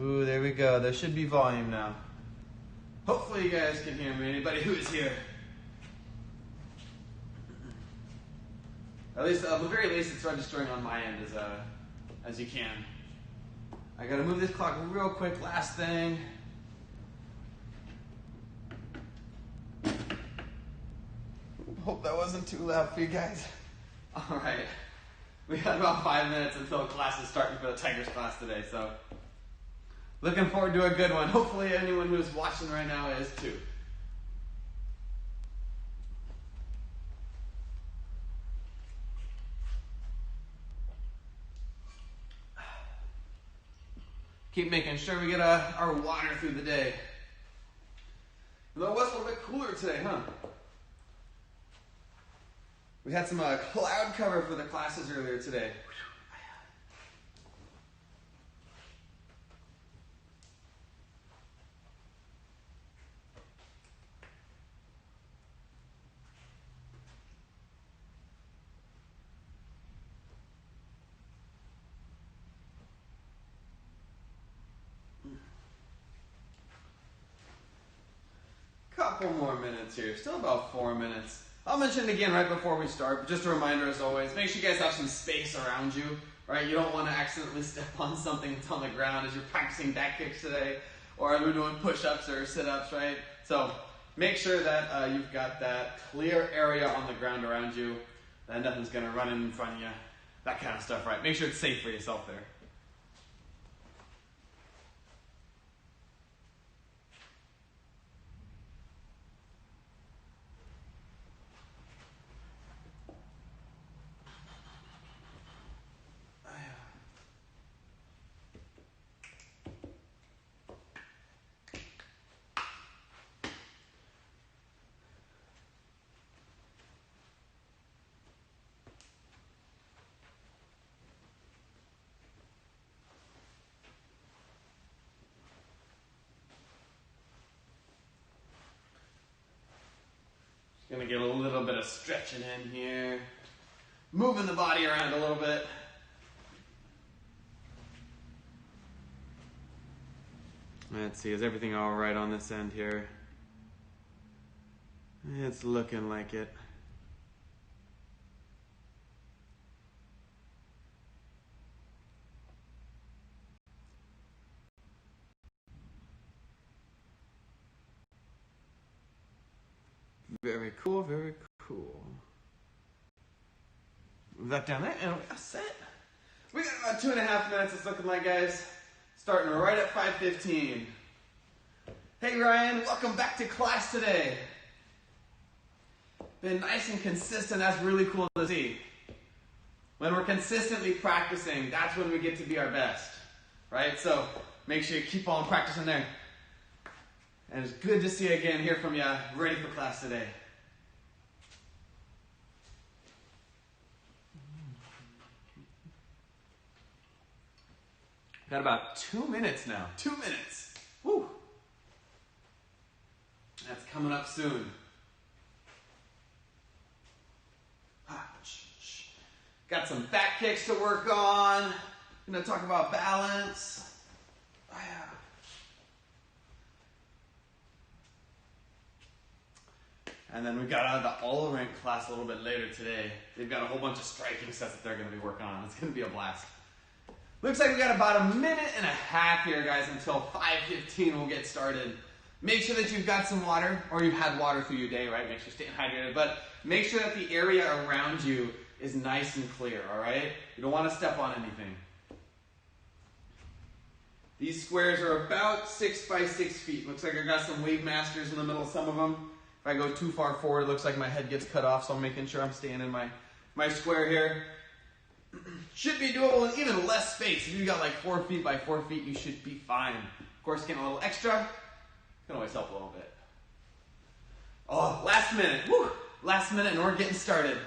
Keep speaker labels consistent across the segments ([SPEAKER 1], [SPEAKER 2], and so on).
[SPEAKER 1] Ooh, there we go. There should be volume now. Hopefully you guys can hear me, anybody who is here. At least, at the very least, it's registering on my end as you can. I gotta move this clock real quick, last thing. Hope that wasn't too loud for you guys. All right, we got about 5 minutes until class is starting for the Tigers class today, so looking forward to a good one. Hopefully anyone who's watching right now is too. Keep making sure we get our water through the day. Although it was a little bit cooler today, huh? We had some cloud cover for the classes earlier today. Couple more minutes here, still about 4 minutes. I'll mention it again right before we start, but just a reminder as always, make sure you guys have some space around you, right? You don't want to accidentally step on something that's on the ground as you're practicing back kicks today, or as we're doing push-ups or sit-ups, right? So make sure that you've got that clear area on the ground around you, that nothing's gonna run in front of you, that kind of stuff, right? Make sure it's safe for yourself there. Gonna get a little bit of stretching in here. Moving the body around a little bit. Let's see, is everything all right on this end here? It's looking like it. Very cool, very cool. Move that down there, and we got set. We got about 2.5 minutes, it's looking like, guys. Starting right at 5:15. Hey Ryan, welcome back to class today. Been nice and consistent, that's really cool to see. When we're consistently practicing, that's when we get to be our best, right? So make sure you keep on practicing there. And it's good to see you again, hear from you, ready for class today. Got about 2 minutes now. 2 minutes. Woo! That's coming up soon. Got some back kicks to work on. Gonna talk about balance. And then we've got the All Rank class a little bit later today. They've got a whole bunch of striking sets that they're going to be working on. It's going to be a blast. Looks like we got about 1.5 minutes here, guys, until 5:15 we'll get started. Make sure that you've got some water, or you've had water through your day, right? Make sure you're staying hydrated. But make sure that the area around you is nice and clear, all right? You don't want to step on anything. These squares are about 6 by 6 feet. Looks like I got some Wave Masters in the middle of some of them. If I go too far forward, it looks like my head gets cut off, so I'm making sure I'm staying in my square here. Should be doable in even less space. If you got like 4 feet by 4 feet, you should be fine. Of course, getting a little extra can always help a little bit. Oh, last minute. Woo! Last minute and we're getting started.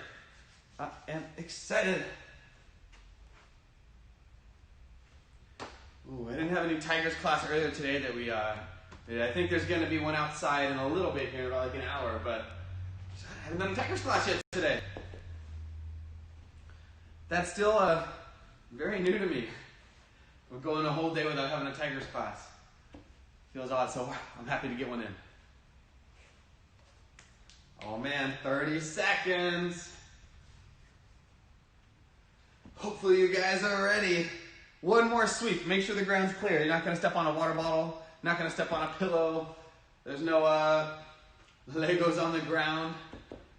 [SPEAKER 1] I am excited. Ooh, I didn't have any Tigers class earlier today that we I think there's going to be one outside in a little bit here, about like an hour, but I haven't done a Tigers class yet today. That's still very new to me. We're going a whole day without having a Tigers class. Feels odd, so I'm happy to get one in. Oh man, 30 seconds. Hopefully you guys are ready. One more sweep. Make sure the ground's clear. You're not going to step on a water bottle. Not going to step on a pillow. There's no Legos on the ground.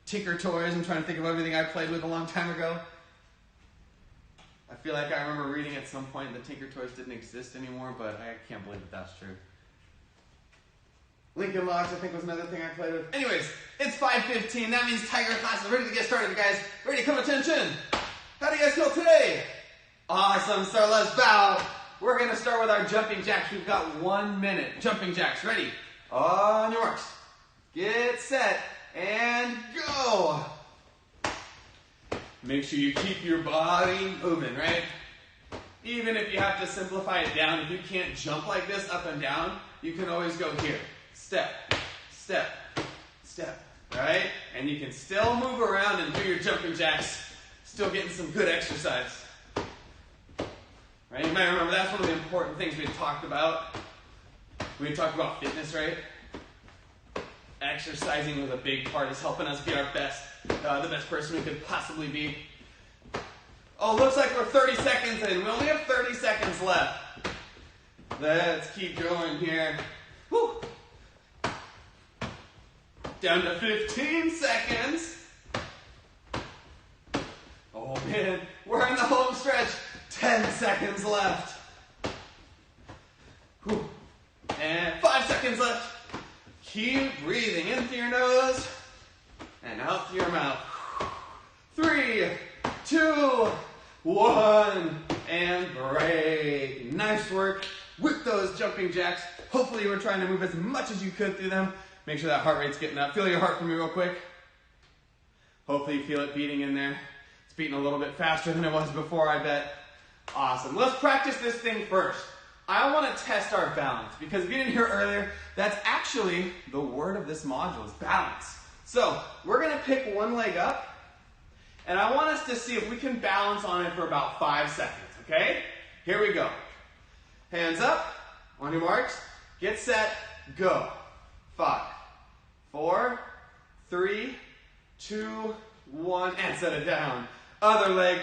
[SPEAKER 1] Tinker Toys. I'm trying to think of everything I played with a long time ago. I feel like I remember reading at some point that Tinker Toys didn't exist anymore, but I can't believe that that's true. Lincoln Logs, I think, was another thing I played with. Anyways, it's 5:15. That means Tiger class is ready to get started, guys. Ready? Come attention. How do you guys feel today? Awesome. So let's bow. We're going to start with our jumping jacks. We've got 1 minute. Jumping jacks. Ready? On your marks. Get set. And go. Make sure you keep your body moving, right? Even if you have to simplify it down, if you can't jump like this up and down, you can always go here. Step, step, step, right? And you can still move around and do your jumping jacks, still getting some good exercise. Right? You might remember that's one of the important things we had talked about. We had talked about fitness, right? Exercising was a big part. It's helping us be our best, the best person we could possibly be. Oh, looks like we're 30 seconds in. We only have 30 seconds left. Let's keep going here. Whew. Down to 15 seconds. Oh man, we're in the home stretch. 10 seconds left. Whew. And 5 seconds left. Keep breathing in through your nose and out through your mouth. 3, 2, 1, and break. Nice work with those jumping jacks. Hopefully you were trying to move as much as you could through them. Make sure that heart rate's getting up. Feel your heart for me real quick. Hopefully you feel it beating in there. It's beating a little bit faster than it was before, I bet. Awesome. Let's practice this thing first. I want to test our balance because if you didn't hear earlier, that's actually the word of this module is balance. So we're going to pick one leg up and I want us to see if we can balance on it for about 5 seconds, okay? Here we go. Hands up, on your marks, get set, go. 5, 4, 3, 2, 1, and set it down. Other leg.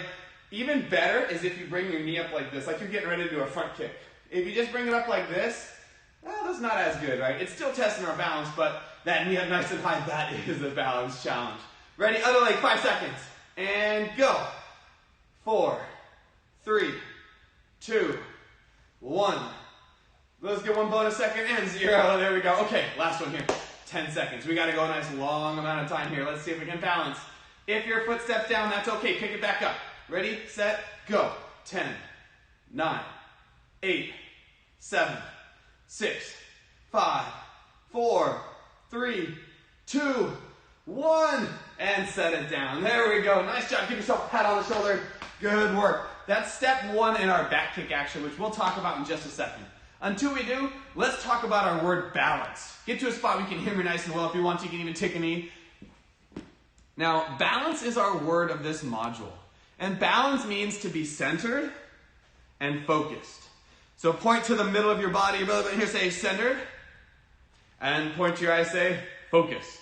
[SPEAKER 1] Even better is if you bring your knee up like this, like you're getting ready to do a front kick. If you just bring it up like this, well, that's not as good, right? It's still testing our balance, but that knee up nice and high, that is a balance challenge. Ready? Other leg, 5 seconds. And go. 4, 3, 2, 1. Let's get one bonus second and 0. There we go. Okay, last one here. 10 seconds. We got to go a nice long amount of time here. Let's see if we can balance. If your foot steps down, that's okay. Pick it back up. Ready, set, go. 10, 9, 8, 7, 6, 5, 4, 3, 2, 1, and set it down. There we go. Nice job. Give yourself a pat on the shoulder. Good work. That's step 1 in our back kick action, which we'll talk about in just a second. Until we do, let's talk about our word balance. Get to a spot where you can hear me nice and well. If you want to, you can even take a knee. Now, balance is our word of this module. And balance means to be centered and focused. So point to the middle of your body. Your belly button here, say centered. And point to your eyes, say focused.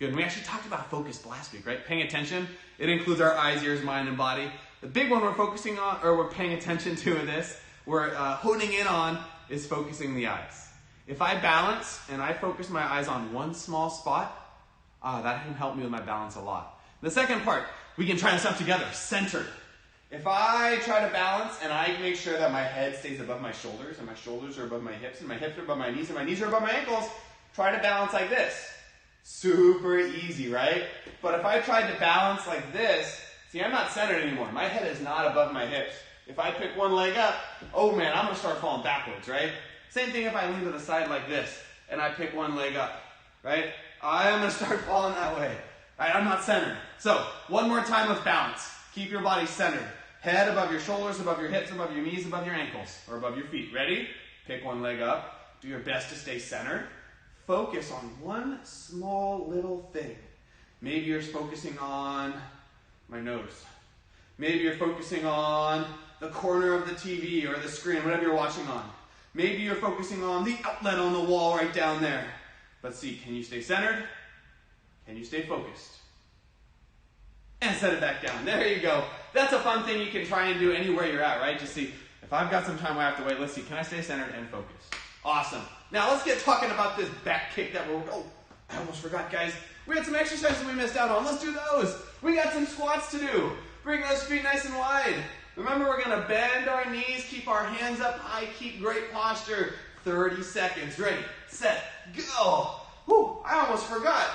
[SPEAKER 1] Good. And we actually talked about focused last week, right? Paying attention. It includes our eyes, ears, mind, and body. The big one we're focusing on, or we're paying attention to in this, we're honing in on, is focusing the eyes. If I balance and I focus my eyes on one small spot, that can help me with my balance a lot. The second part, we can try this out together, centered. If I try to balance and I make sure that my head stays above my shoulders and my shoulders are above my hips and my hips are above my knees and my knees are above my ankles, try to balance like this. Super easy, right? But if I tried to balance like this, see, I'm not centered anymore. My head is not above my hips. If I pick one leg up, oh man, I'm going to start falling backwards, right? Same thing if I lean to the side like this and I pick one leg up, right? I'm going to start falling that way. Right? I'm not centered. So, one more time with balance. Keep your body centered. Head above your shoulders, above your hips, above your knees, above your ankles, or above your feet. Ready? Pick one leg up. Do your best to stay centered. Focus on one small little thing. Maybe you're focusing on my nose. Maybe you're focusing on the corner of the TV or the screen, whatever you're watching on. Maybe you're focusing on the outlet on the wall right down there. Let's see, can you stay centered? Can you stay focused? And set it back down. There you go. That's a fun thing you can try and do anywhere you're at, right? Just see, if I've got some time I have to wait, let's see, can I stay centered and focused? Awesome. Now let's get talking about this back kick that I almost forgot, guys. We had some exercises we missed out on. Let's do those. We got some squats to do. Bring those feet nice and wide. Remember, we're going to bend our knees, keep our hands up high, keep great posture. 30 seconds. Ready, set, go. Whew, I almost forgot.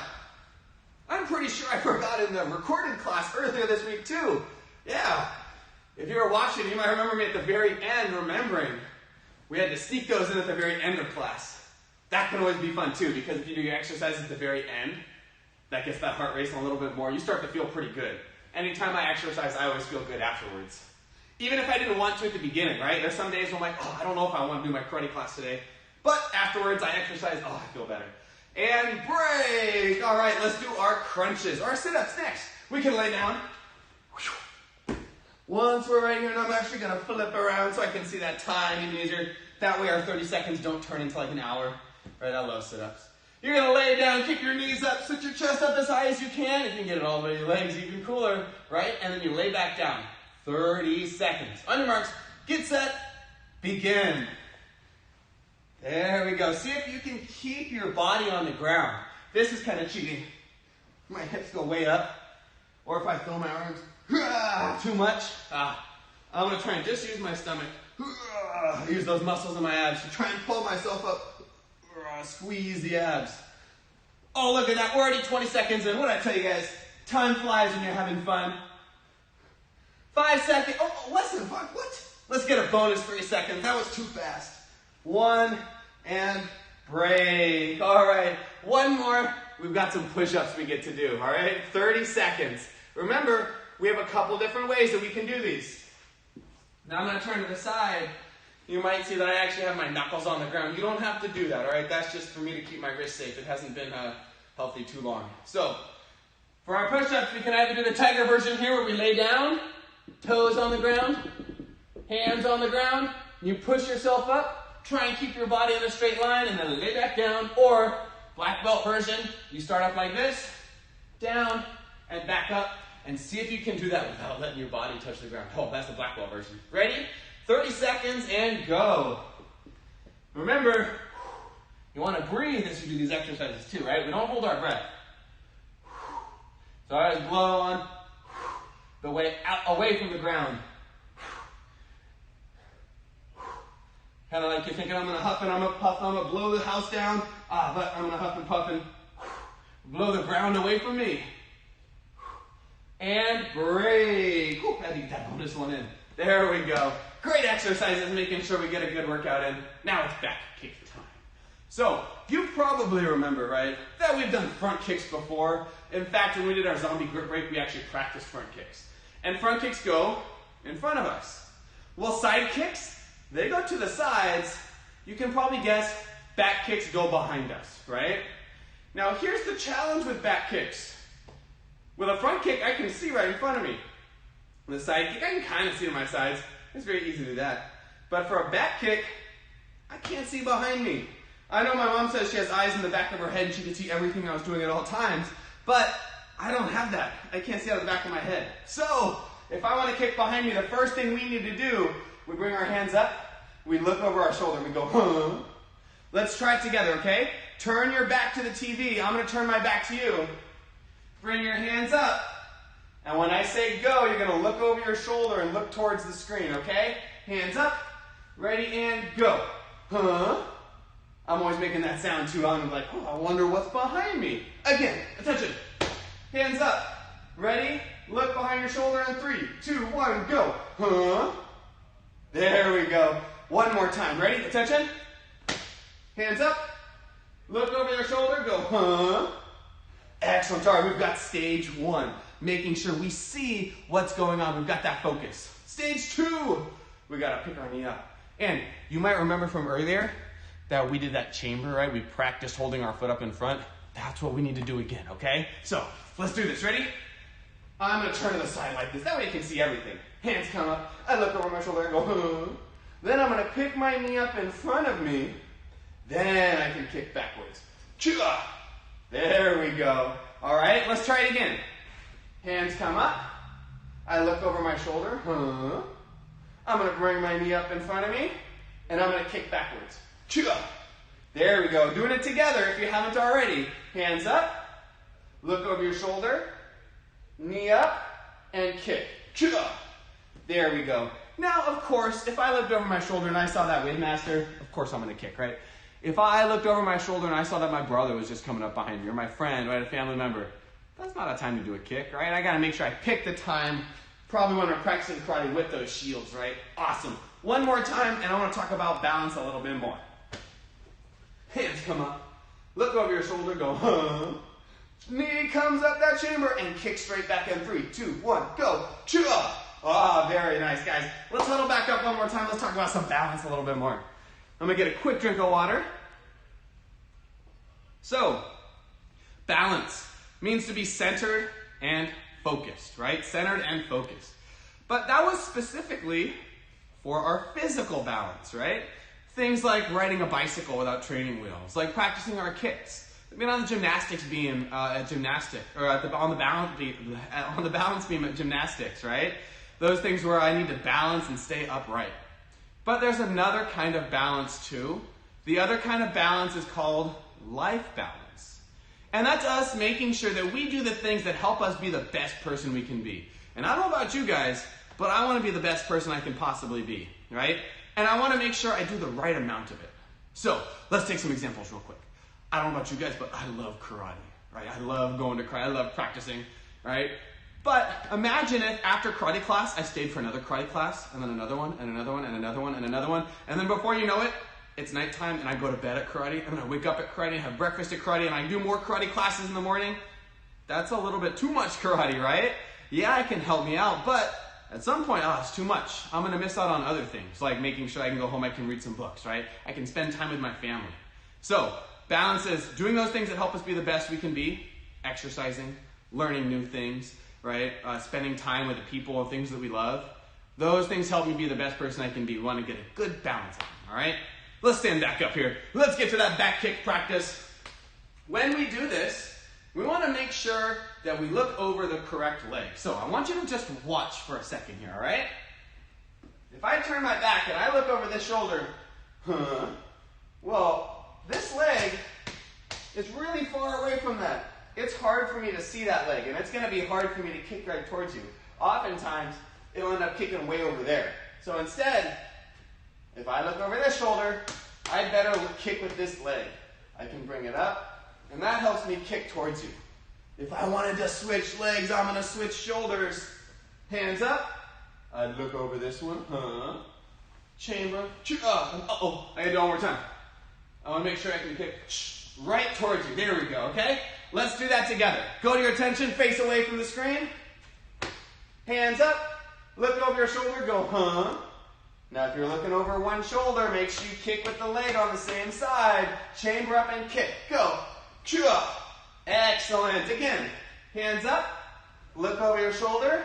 [SPEAKER 1] I'm pretty sure I forgot in the recorded class earlier this week too. Yeah. If you were watching, you might remember me at the very end remembering we had to sneak those in at the very end of class. That can always be fun too, because if you do your exercises at the very end, that gets that heart racing a little bit more. You start to feel pretty good. Anytime I exercise, I always feel good afterwards. Even if I didn't want to at the beginning, right? There's some days where I'm like, I don't know if I want to do my karate class today. But afterwards, I exercise, I feel better. And break. All right, let's do our crunches. Our sit-ups next. We can lay down. Once we're right here, and I'm actually going to flip around so I can see that time even easier. That way our 30 seconds don't turn into like an hour. Right, I love sit-ups. You're going to lay down, kick your knees up, sit your chest up as high as you can. If you can get it all the way to your legs, even cooler, right? And then you lay back down. 30 seconds. On your marks, get set, begin. There we go. See if you can keep your body on the ground. This is kind of cheating. My hips go way up. Or if I throw my arms too much, I'm going to try and just use my stomach. Use those muscles in my abs to try and pull myself up. Squeeze the abs. Oh, look at that. We're already 20 seconds in. What did I tell you guys? Time flies when you're having fun. 5 seconds. Oh, less than 5. What? Let's get a bonus 3 seconds. That was too fast. 1 and break. All right. One more. We've got some push-ups we get to do. All right. 30 seconds. Remember, we have a couple different ways that we can do these. Now I'm going to turn to the side. You might see that I actually have my knuckles on the ground. You don't have to do that, all right? That's just for me to keep my wrist safe. It hasn't been healthy too long. So, for our push-ups, we can either do the tiger version here where we lay down, toes on the ground, hands on the ground. You push yourself up, try and keep your body in a straight line, and then lay back down. Or, black belt version, you start up like this, down, and back up, and see if you can do that without letting your body touch the ground. Oh, that's the black belt version. Ready? 30 seconds and go. Remember, you want to breathe as you do these exercises too, right? We don't hold our breath. So I always blow on the way out, away from the ground. Kind of like you're thinking, I'm going to huff and I'm going to puff, I'm going to blow the house down, but I'm going to huff and puff and blow the ground away from me. And break. Ooh, I need that bonus one in. There we go. Great exercises, making sure we get a good workout in. Now it's back kick time. So, you probably remember, right, that we've done front kicks before. In fact, when we did our zombie grip break, we actually practiced front kicks. And front kicks go in front of us. Well, side kicks, they go to the sides. You can probably guess back kicks go behind us, right? Now, here's the challenge with back kicks. With a front kick, I can see right in front of me. With a side kick, I can kind of see to my sides. It's very easy to do that. But for a back kick, I can't see behind me. I know my mom says she has eyes in the back of her head and she can see everything I was doing at all times, but I don't have that. I can't see out of the back of my head. So, if I want to kick behind me, the first thing we need to do, we bring our hands up, we look over our shoulder, we go, huh. Let's try it together, okay? Turn your back to the TV. I'm going to turn my back to you. Bring your hands up. And when I say go, you're going to look over your shoulder and look towards the screen, okay? Hands up, ready, and go. Huh? I'm always making that sound too. I'm like, I wonder what's behind me. Again, attention. Hands up, ready, look behind your shoulder, and 3, 2, 1, go. Huh? There we go. One more time. Ready, attention. Hands up, look over your shoulder, go. Huh? Excellent. All right, we've got stage 1. Making sure we see what's going on. We've got that focus. Stage 2, we got to pick our knee up. And you might remember from earlier that we did that chamber, right? We practiced holding our foot up in front. That's what we need to do again, okay? So, let's do this. Ready? I'm going to turn to the side like this. That way you can see everything. Hands come up. I look over my shoulder and go, huh. Then I'm going to pick my knee up in front of me. Then I can kick backwards. Chua. There we go. All right, let's try it again. Hands come up. I look over my shoulder. Huh. I'm going to bring my knee up in front of me. And I'm going to kick backwards. Chua. There we go. Doing it together if you haven't already. Hands up. Look over your shoulder. Knee up. And kick. Chua. There we go. Now, of course, if I looked over my shoulder and I saw that Wave Master, of course I'm going to kick, right? If I looked over my shoulder and I saw that my brother was just coming up behind me, or my friend, or a family member, that's not a time to do a kick, right? I got to make sure I pick the time, probably when we're practicing karate with those shields, right? Awesome. One more time, and I want to talk about balance a little bit more. Hands come up. Look over your shoulder, go, huh. Knee comes up that chamber, and kick straight back in 3, 2, 1, go. Chua. Ah, very nice, guys. Let's huddle back up one more time. Let's talk about some balance a little bit more. I'm going to get a quick drink of water. So, balance means to be centered and focused, right? Centered and focused. But that was specifically for our physical balance, right? Things like riding a bicycle without training wheels, like practicing our kicks. Being on the gymnastics beam at gymnastics, or on the balance beam at gymnastics, right? Those things where I need to balance and stay upright. But there's another kind of balance too. The other kind of balance is called life balance. And that's us making sure that we do the things that help us be the best person we can be. And I don't know about you guys, but I want to be the best person I can possibly be, right? And I want to make sure I do the right amount of it. So let's take some examples real quick. I don't know about you guys, but I love karate, right? I love going to karate. I love practicing, right? But imagine if after karate class, I stayed for another karate class, and then another one, and another one, and another one, and another one. And then before you know it, it's nighttime, and I go to bed at karate, and then I wake up at karate, and have breakfast at karate, and I do more karate classes in the morning. That's a little bit too much karate, right? Yeah, it can help me out, but at some point, it's too much. I'm going to miss out on other things, like making sure I can go home, I can read some books, right? I can spend time with my family. So, balance is doing those things that help us be the best we can be, exercising, learning new things, right? Spending time with the people and things that we love. Those things help me be the best person I can be. We want to get a good balance on, all right? Let's stand back up here. Let's get to that back kick practice. When we do this, we want to make sure that we look over the correct leg. So I want you to just watch for a second here, all right? If I turn my back and I look over this shoulder, well, this leg is really far away from that. It's hard for me to see that leg, and it's going to be hard for me to kick right towards you. Oftentimes, it'll end up kicking way over there. So instead, if I look over this shoulder, I better kick with this leg. I can bring it up, and that helps me kick towards you. If I wanted to switch legs, I'm going to switch shoulders. Hands up. I'd look over this one. Chamber. Uh-oh. I got to do it one more time. I want to make sure I can kick right towards you. There we go, okay? Let's do that together. Go to your attention, face away from the screen. Hands up. Look over your shoulder, go, Now if you're looking over one shoulder, make sure you kick with the leg on the same side. Chamber up and kick. Go. Chua. Excellent. Again, hands up. Look over your shoulder.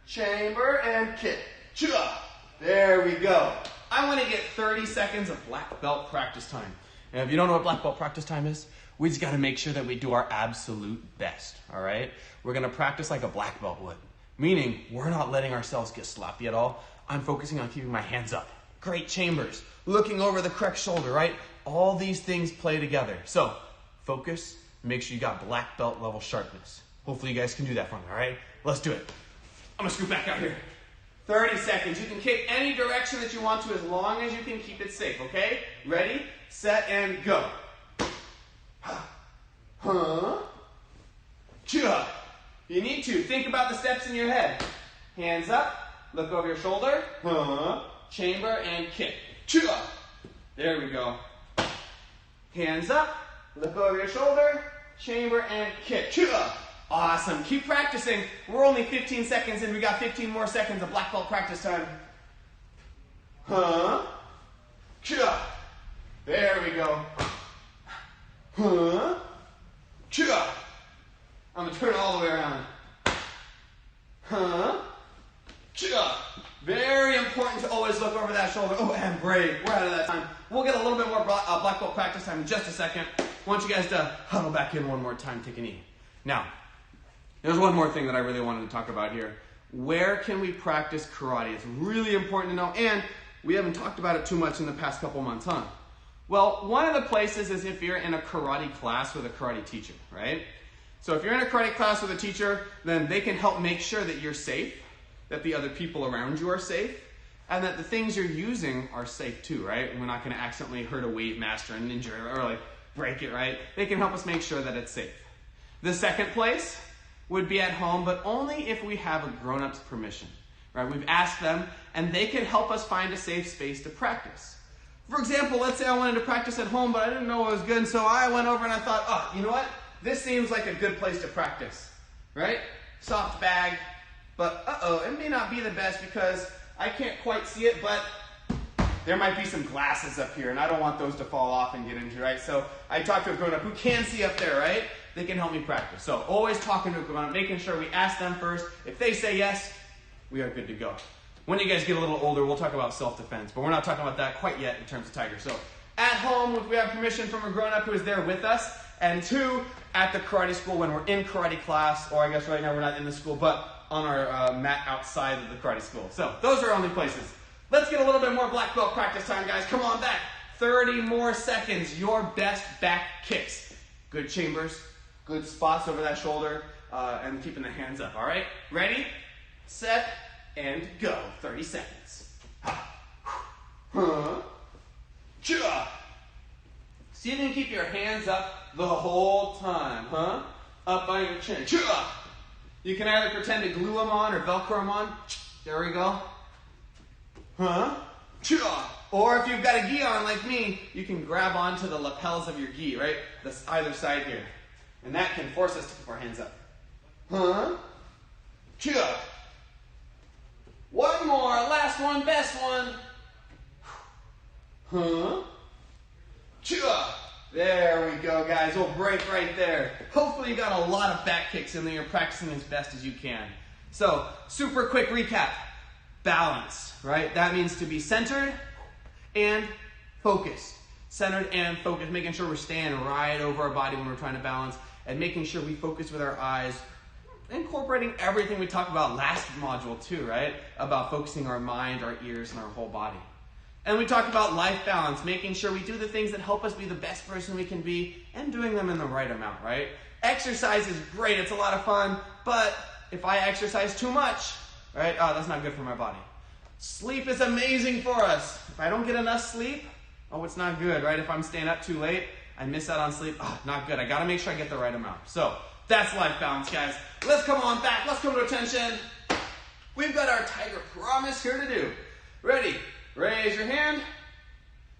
[SPEAKER 1] Chamber and kick. Chua. There we go. I want to get 30 seconds of black belt practice time. And if you don't know what black belt practice time is, we just got to make sure that we do our absolute best, all right? We're going to practice like a black belt would, meaning we're not letting ourselves get sloppy at all. I'm focusing on keeping my hands up. Great chambers, looking over the correct shoulder, right? All these things play together. So focus, make sure you got black belt level sharpness. Hopefully you guys can do that for me, all right? Let's do it. I'm going to scoot back out here. 30 seconds. You can kick any direction that you want to as long as you can keep it safe, okay? Ready, set, and go. Chua. You need to. Think about the steps in your head. Hands up. Look over your shoulder. Chamber and kick. Chua. There we go. Hands up. Look over your shoulder. Chamber and kick. Chua. Awesome. Keep practicing. We're only 15 seconds in. We got 15 more seconds of black belt practice time. Chua. There we go. Chua. I'm going to turn it all the way around. Huh? Cha. Very important to always look over that shoulder. Oh, and break. We're out of that time. We'll get a little bit more black belt practice time in just a second. I want you guys to huddle back in one more time, take a knee. Now, there's one more thing that I really wanted to talk about here. Where can we practice karate? It's really important to know, and we haven't talked about it too much in the past couple months, huh? Well, one of the places is if you're in a karate class with a karate teacher, right? So if you're in a karate class with a teacher, then they can help make sure that you're safe, that the other people around you are safe, and that the things you're using are safe too, right? And we're not going to accidentally hurt a wave master and injure or like break it, right? They can help us make sure that it's safe. The second place would be at home, but only if we have a grown-up's permission, right? We've asked them, and they can help us find a safe space to practice. For example, let's say I wanted to practice at home, but I didn't know it was good, and so I went over and I thought, oh, you know what? This seems like a good place to practice, right? Soft bag, but it may not be the best because I can't quite see it, but there might be some glasses up here, and I don't want those to fall off and get injured, right? So I talked to a grown-up who can see up there, right? They can help me practice. So always talking to a grown-up, making sure we ask them first. If they say yes, we are good to go. When you guys get a little older, we'll talk about self-defense, but we're not talking about that quite yet in terms of Tiger. So at home, if we have permission from a grown-up who is there with us, and two, at the karate school when we're in karate class, or I guess right now we're not in the school, but on our mat outside of the karate school. So those are only places. Let's get a little bit more black belt practice time, guys. Come on back. 30 more seconds. Your best back kicks. Good chambers, good spots over that shoulder, and keeping the hands up. All right? Ready, set, and go. 30 seconds. Huh? Cha. See if you can keep your hands up the whole time, huh? Up by your chin. Cha. You can either pretend to glue them on or Velcro them on. There we go. Huh? Cha. Or if you've got a gi on like me, you can grab onto the lapels of your gi, right? This either side here. And that can force us to keep our hands up. Huh? Cha. One more. Last one. Best one. Huh? Cha. There we go, guys. We'll break right there. Hopefully you got a lot of back kicks in there. You're practicing as best as you can. So, super quick recap. Balance, right? That means to be centered and focused. Centered and focused, making sure we're staying right over our body when we're trying to balance, and making sure we focus with our eyes, incorporating everything we talked about last module too, right? About focusing our mind, our ears, and our whole body. And we talked about life balance, making sure we do the things that help us be the best person we can be, and doing them in the right amount, right? Exercise is great, it's a lot of fun, but if I exercise too much, right, that's not good for my body. Sleep is amazing for us. If I don't get enough sleep, it's not good, right? If I'm staying up too late, I miss out on sleep, not good. I gotta make sure I get the right amount. So, that's life balance, guys. Let's come on back, let's come to attention. We've got our Tiger Promise here to do. Ready? Raise your hand.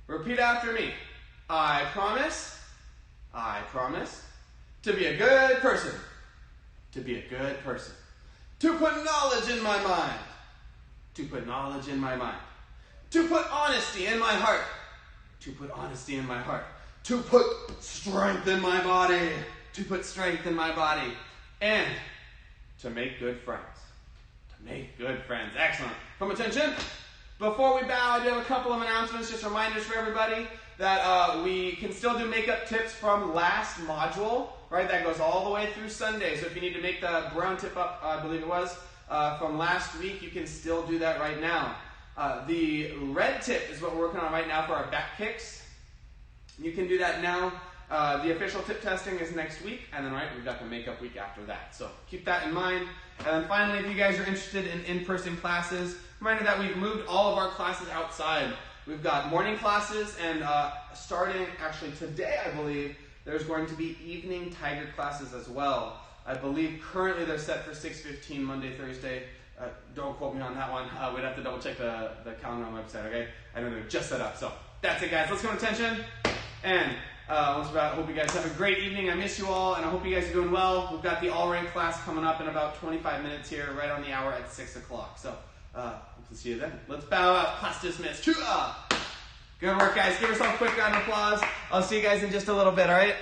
[SPEAKER 1] Repeat after me. I promise to be a good person. To be a good person. To put knowledge in my mind. To put knowledge in my mind. To put honesty in my heart. To put honesty in my heart. To put strength in my body. To put strength in my body. And to make good friends. To make good friends. Excellent. Come attention. Before we bow, I do have a couple of announcements, just reminders for everybody that we can still do makeup tips from last module, right? That goes all the way through Sunday. So if you need to make the brown tip up, I believe it was, from last week, you can still do that right now. The red tip is what we're working on right now for our back kicks. You can do that now. The official tip testing is next week, and then we've got the makeup week after that. So keep that in mind. And then finally, if you guys are interested in in-person classes, reminder that we've moved all of our classes outside. We've got morning classes, and starting actually today, I believe, there's going to be evening Tiger classes as well. I believe currently they're set for 6:15 Monday, Thursday. Don't quote me on that one. We'd have to double check the calendar on the website, okay? I know they're just set up. So that's it, guys. Let's go to attention. And I hope you guys have a great evening. I miss you all, and I hope you guys are doing well. We've got the all-rank class coming up in about 25 minutes here, right on the hour at 6 o'clock. So hope to see you then. Let's bow out. Class dismissed. Good work, guys. Give yourself a quick round of applause. I'll see you guys in just a little bit, all right?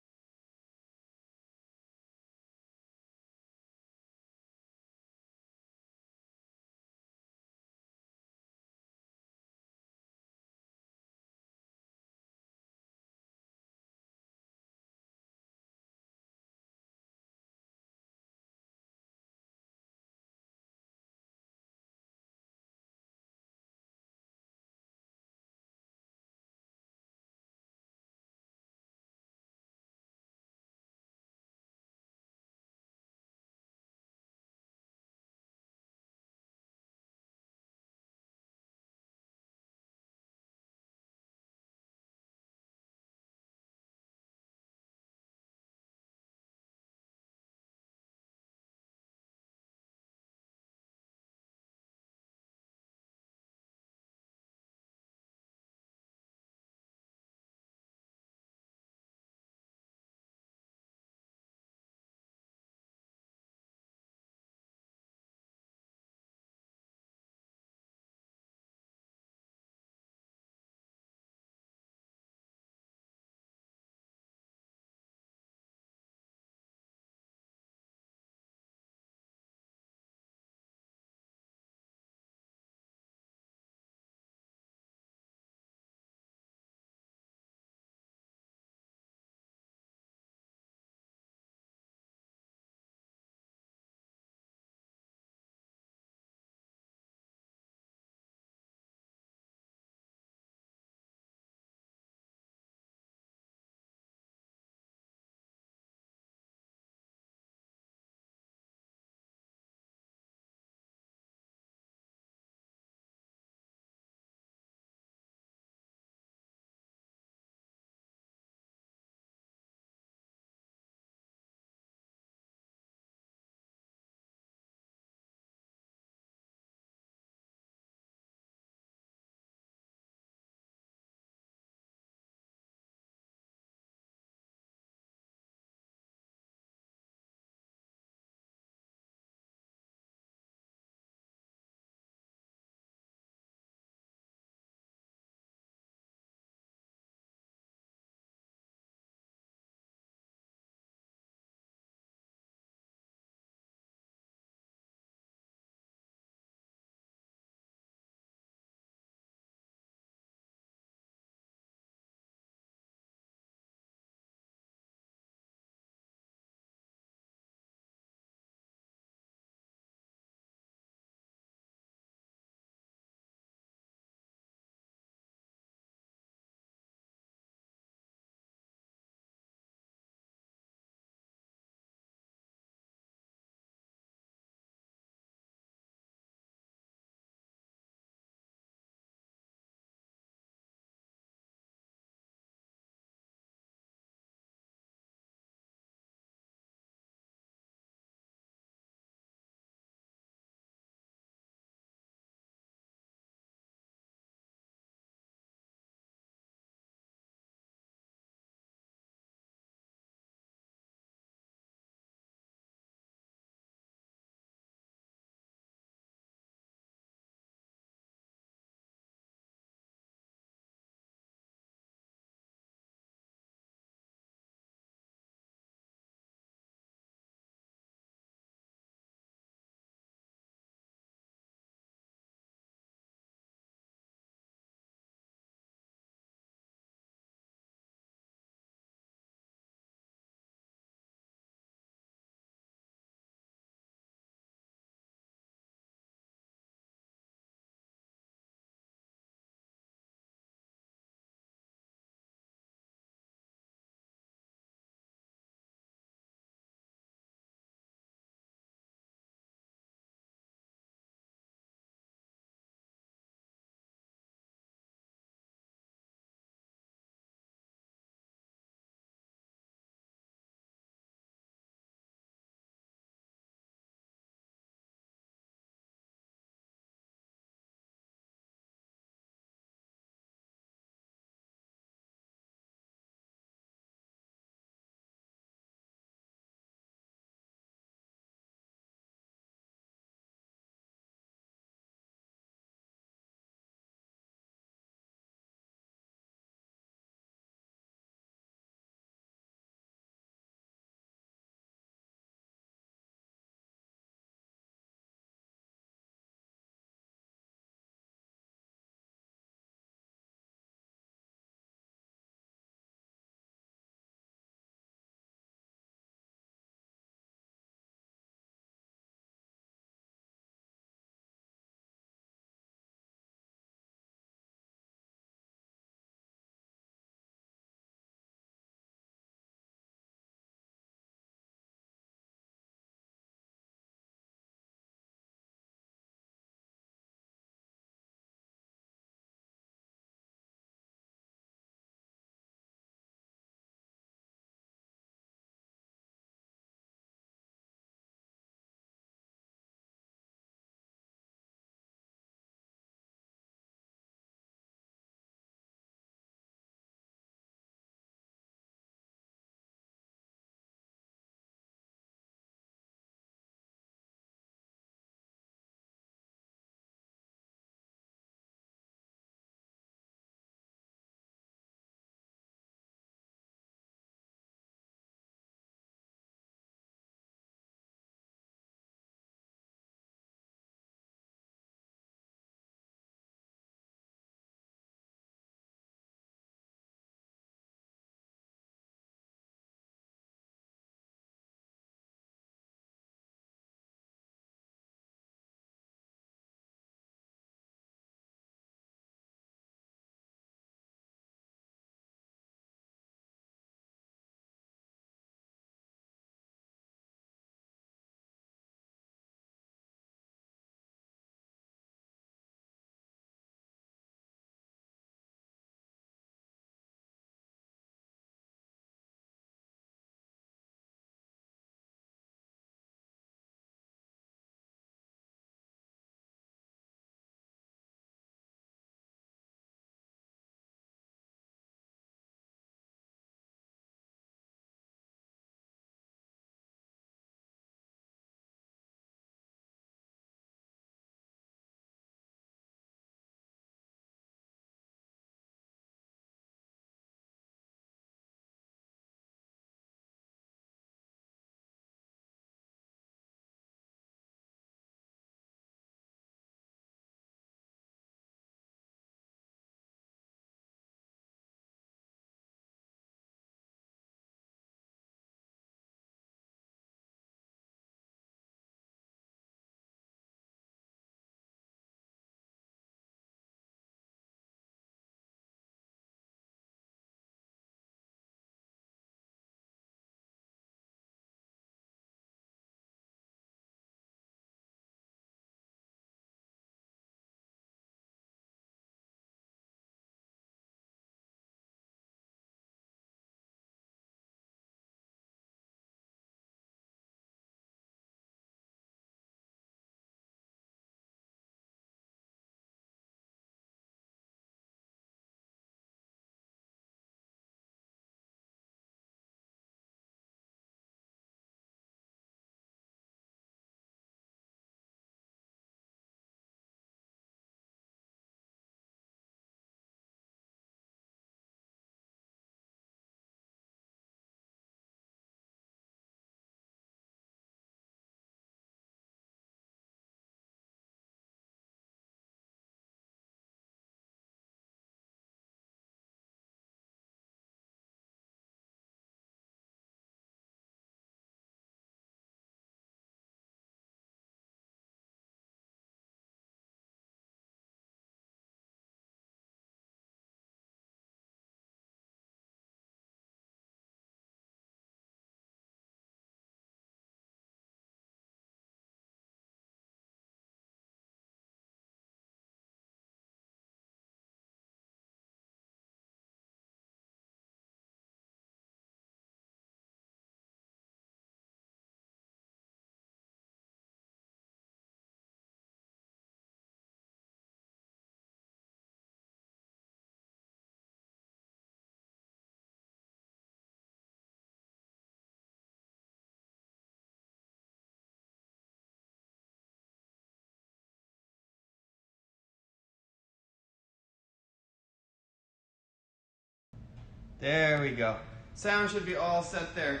[SPEAKER 1] There we go. Sound should be all set there.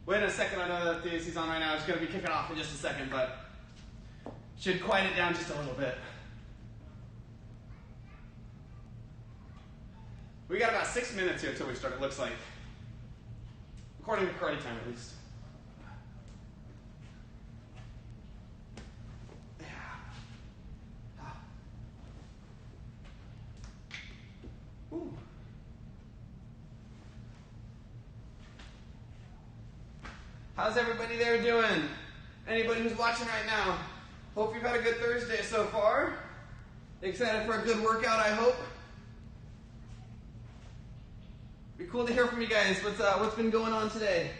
[SPEAKER 1] Wait a second, I know that the AC's on right now. It's going to be kicking off in just a second, but should quiet it down just a little bit. We got about 6 minutes here until we start, it looks like. According to Karate Time, at least. Ooh. How's everybody there doing? Anybody who's watching right now? Hope you've had a good Thursday so far. Excited for a good workout, I hope. Be cool to hear from you guys. What's been going on today?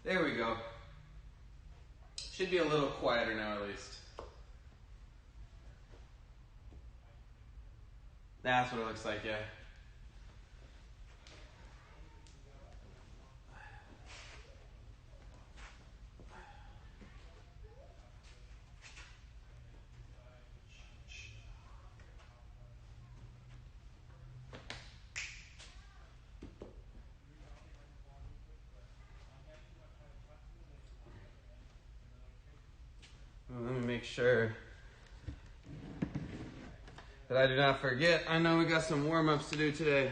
[SPEAKER 1] There we go. Should be a little quieter now, at least. That's what it looks like, yeah. Let me make sure that I do not forget. I know we got some warm-ups to do today.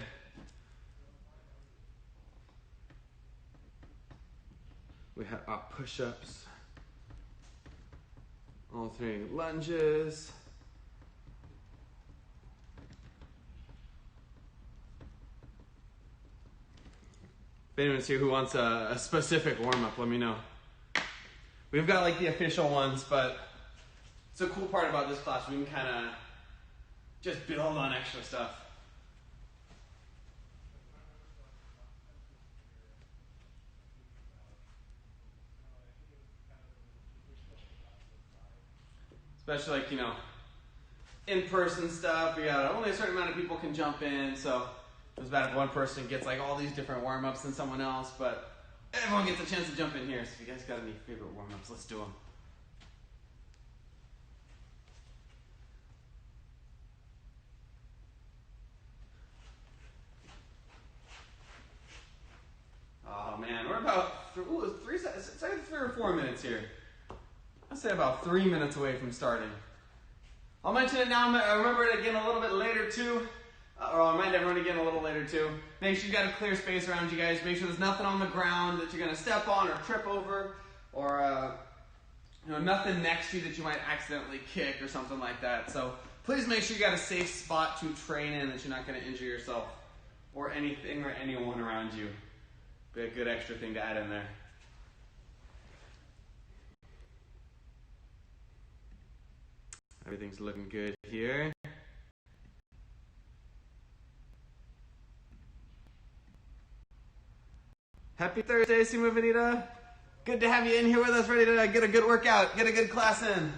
[SPEAKER 1] We have our push-ups, alternating lunges. If anyone's here who wants a specific warm-up, let me know. We've got like the official ones, but it's a cool part about this class. We can kind of just build on extra stuff. Especially like, in-person stuff. We got only a certain amount of people can jump in, so it's bad if one person gets like all these different warm-ups than someone else, but everyone gets a chance to jump in here. So if you guys got any favorite warm-ups, let's do them. Oh man, we're about 3 or 4 minutes here. I'd say about 3 minutes away from starting. I'll mention it now. I'll remember it again a little bit later too. Or I'll remind everyone again a little later too. Make sure you got a clear space around you guys. Make sure there's nothing on the ground that you're going to step on or trip over, or nothing next to you that you might accidentally kick or something like that. So please make sure you got a safe spot to train in, that you're not going to injure yourself or anything or anyone around you. Be a good extra thing to add in there. Everything's looking good here. Happy Thursday, Simo Venita. Good to have you in here with us, ready to get a good workout, get a good class in.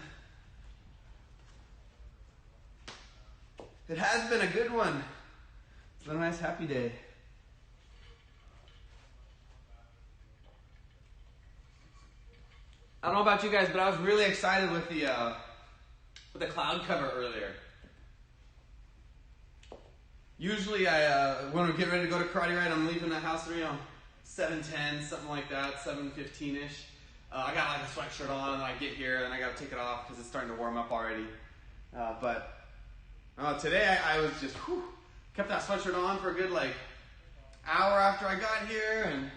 [SPEAKER 1] It has been a good one. It's been a nice happy day. I don't know about you guys, but I was really excited with the cloud cover earlier. Usually when we get ready to go to Karate Ride, I'm leaving the house around 7:10, something like that, 7:15-ish. I got like a sweatshirt on, and I get here, and I got to take it off because it's starting to warm up already. But today I was just, kept that sweatshirt on for a good hour after I got here, and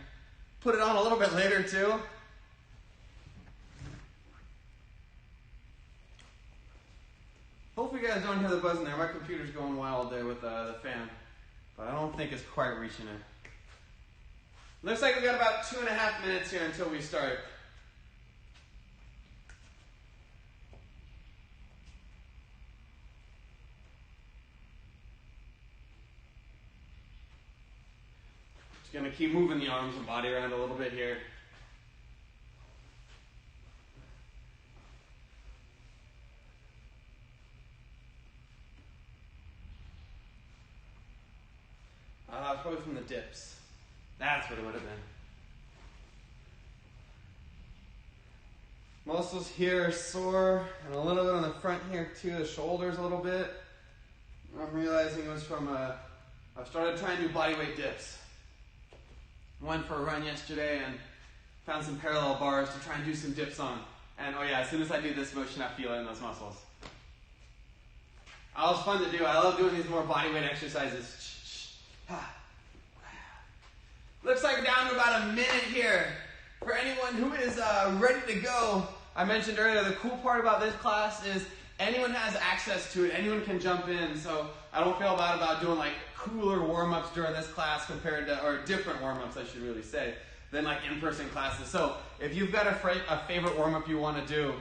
[SPEAKER 1] put it on a little bit later too. Hopefully you guys don't hear the buzz in there. My computer's going wild there with the fan, but I don't think it's quite reaching it. Looks like we got about 2.5 minutes here until we start. Just gonna keep moving the arms and body around a little bit here. Probably from the dips. That's what it would have been. Muscles here are sore, and a little bit on the front. front here too, the shoulders a little bit. I'm realizing it was from I started trying to do body weight dips. Went for a run yesterday and found some parallel bars to try and do some dips on. And oh yeah, as soon as I do this motion, I feel it in those muscles. It was fun to do. I love doing these more body weight exercises. Looks like we're down to about a minute here. For anyone who is ready to go, I mentioned earlier, the cool part about this class is anyone has access to it. Anyone can jump in. So I don't feel bad about doing like cooler warm-ups during this class compared to, or different warm-ups I should really say, than like in-person classes. So if you've got a favorite warm-up you want to do,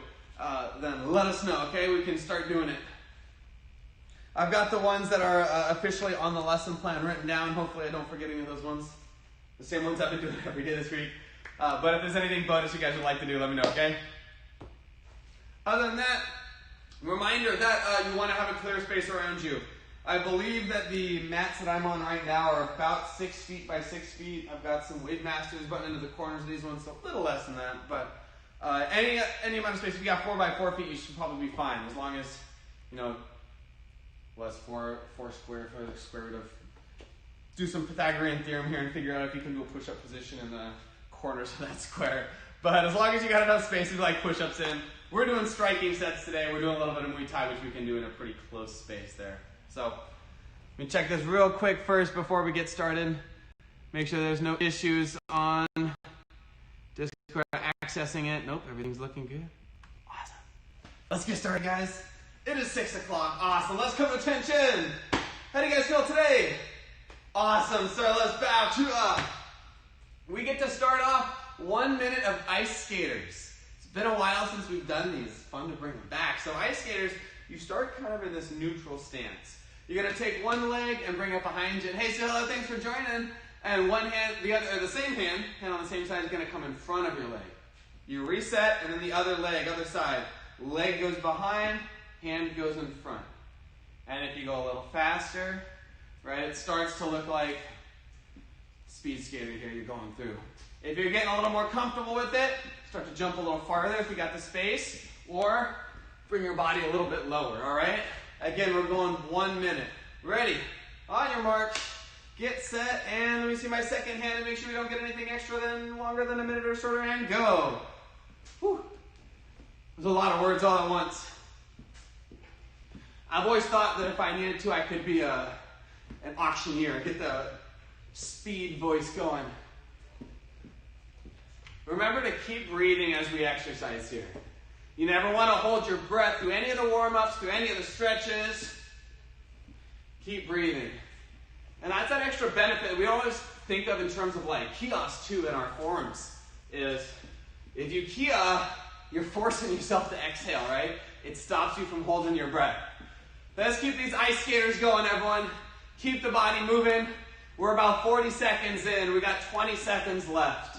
[SPEAKER 1] then let us know, okay? We can start doing it. I've got the ones that are officially on the lesson plan written down. Hopefully I don't forget any of those ones. The same ones I've been doing every day this week. But if there's anything bonus you guys would like to do, let me know, okay? Other than that, reminder that you want to have a clear space around you. I believe that the mats that I'm on right now are about 6 feet by 6 feet. I've got some Wave Masters buttoned into the corners of these ones, so a little less than that. But any amount of space, if you got 4 by 4 feet, you should probably be fine, as long as, you know, less 4 square for the square root of. Do some Pythagorean theorem here and figure out if you can do a push-up position in the corners of that square. But as long as you got enough space to like push-ups in. We're doing striking sets today. We're doing a little bit of Muay Thai, which we can do in a pretty close space there. So let me check this real quick first before we get started. Make sure there's no issues on Discord accessing it. Nope, everything's looking good. Awesome. Let's get started, guys. It is 6 o'clock. Awesome. Let's come to attention. How do you guys feel today? Awesome, sir. Let's bow to up. We get to start off 1 minute of ice skaters. It's been a while since we've done these. It's fun to bring them back. So ice skaters, you start kind of in this neutral stance. You're going to take one leg and bring it behind you. And hey, say hello, thanks for joining. And one hand, the same hand on the same side is going to come in front of your leg. You reset, and then the other leg, other side. Leg goes behind, hand goes in front. And if you go a little faster, right, it starts to look like speed skating here you're going through. If you're getting a little more comfortable with it, start to jump a little farther if you got the space, or bring your body a little bit lower, all right? Again, we're going 1 minute. Ready, on your mark, get set, and let me see my second hand and make sure we don't get anything extra than longer than a minute or shorter, and go. Whew. There's a lot of words all at once. I've always thought that if I needed to, I could be an auctioneer, get the speed voice going. Remember to keep breathing as we exercise here. You never want to hold your breath through any of the warm-ups, through any of the stretches. Keep breathing. And that's an extra benefit we always think of in terms of like kios too in our forms, is if you kia, you're forcing yourself to exhale, right? It stops you from holding your breath. Let's keep these ice skaters going, everyone. Keep the body moving. We're about 40 seconds in. We got 20 seconds left.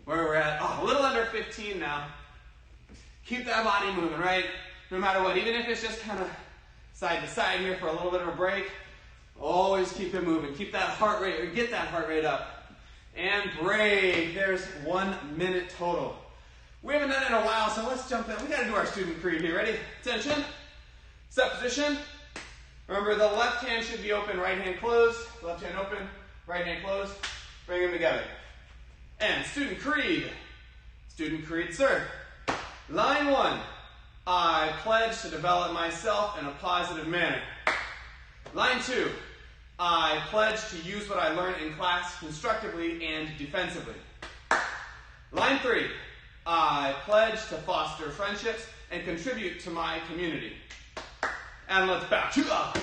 [SPEAKER 1] Where we're at, a little under 15 now. Keep that body moving, right? No matter what, even if it's just kind of side to side here for a little bit of a break, always keep it moving. Keep that heart rate, or get that heart rate up. And break. There's 1 minute total. We haven't done it in a while, so let's jump in. We got to do our student creed here. Ready? Attention. Set position. Remember, the left hand should be open, right hand closed. Left hand open, right hand closed. Bring them together. And student creed. Student creed, sir. Line 1. I pledge to develop myself in a positive manner. Line 2. I pledge to use what I learn in class constructively and defensively. Line 3. I pledge to foster friendships and contribute to my community. And let's bow.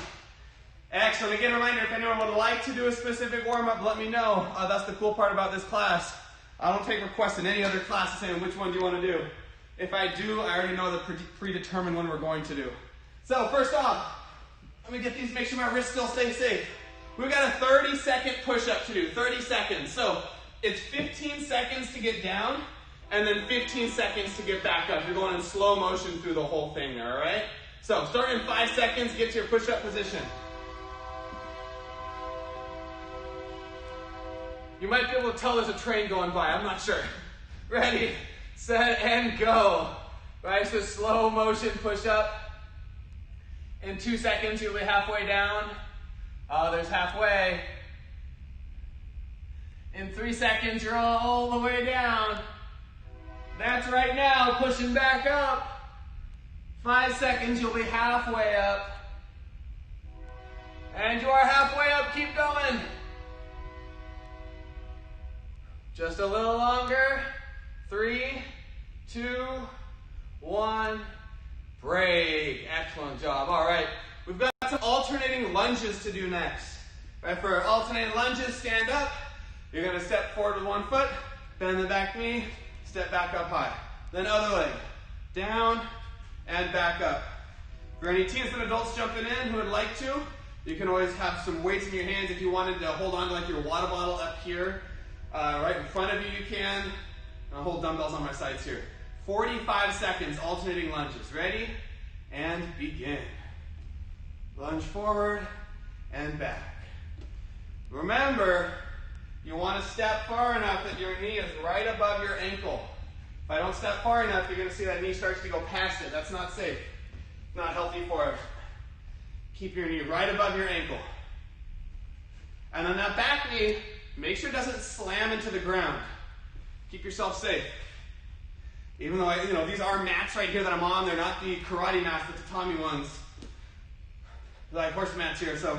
[SPEAKER 1] Excellent. Again, reminder, if anyone would like to do a specific warm-up, let me know. That's the cool part about this class. I don't take requests in any other classes saying which one do you want to do. If I do, I already know the predetermined one we're going to do. So first off, let me get these, make sure my wrists still stay safe. We've got a 30-second push-up to do, 30 seconds. So it's 15 seconds to get down, and then 15 seconds to get back up. You're going in slow motion through the whole thing there, all right? So start in 5 seconds, get to your push-up position. You might be able to tell there's a train going by, I'm not sure. Ready, set, and go. Right, so slow motion push up. In 2 seconds, you'll be halfway down. Oh, there's halfway. In 3 seconds, you're all the way down. That's right now, pushing back up. 5 seconds, you'll be halfway up. And you are halfway up, keep going. Just a little longer. 3, 2, 1, break. Excellent job. All right, we've got some alternating lunges to do next. Right, for alternating lunges, stand up. You're gonna step forward with one foot, bend the back knee, step back up high. Then other leg, down and back up. For any teens and adults jumping in who would like to, you can always have some weights in your hands. If you wanted to hold on to like your water bottle up here, right in front of you, you can. I'll hold dumbbells on my sides here. 45 seconds, alternating lunges. Ready? And begin. Lunge forward and back. Remember, you want to step far enough that your knee is right above your ankle. If I don't step far enough, you're going to see that knee starts to go past it. That's not safe. Not healthy for it. Keep your knee right above your ankle. And on that back knee, make sure it doesn't slam into the ground. Keep yourself safe. Even though, these are mats right here that I'm on. They're not the karate mats, the tatami ones. They're like horse mats here, so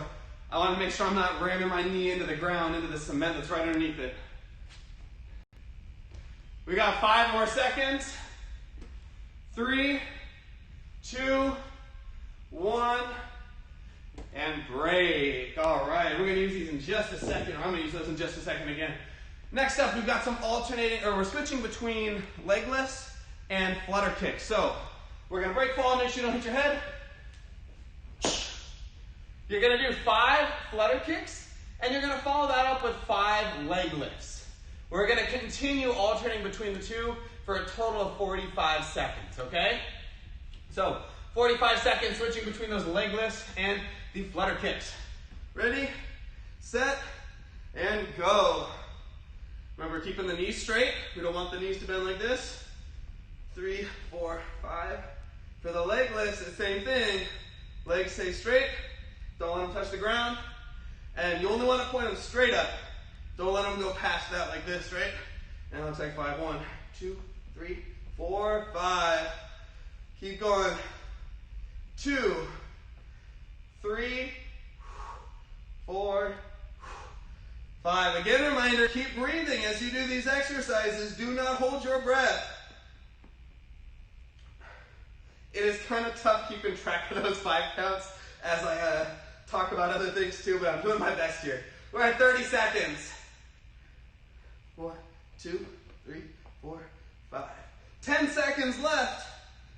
[SPEAKER 1] I want to make sure I'm not ramming my knee into the ground, into the cement that's right underneath it. We got 5 more seconds. 3, 2, 1, and break. All right, we're going to use these in just a second, or I'm going to use those in just a second again. Next up, we've got some alternating, or we're switching between leg lifts and flutter kicks. So we're going to break fall, make sure you don't hit your head. You're going to do 5 flutter kicks, and you're going to follow that up with 5 leg lifts. We're going to continue alternating between the two for a total of 45 seconds, okay? So 45 seconds switching between those leg lifts and the flutter kicks. Ready, set, and go. Remember, keeping the knees straight. We don't want the knees to bend like this. 3, 4, 5. For the leg lifts, it's the same thing. Legs stay straight. Don't let them touch the ground. And you only want to point them straight up. Don't let them go past that like this, right? And it looks like 5. 1, 2, 3, 4, 5. Keep going. 2, 3, 4, 5. Again, a reminder, keep breathing as you do these exercises. Do not hold your breath. It is kind of tough keeping track of those 5 counts as I talk about other things too, but I'm doing my best here. We're at 30 seconds. 1, 2, 3, 4, 5. 10 seconds left.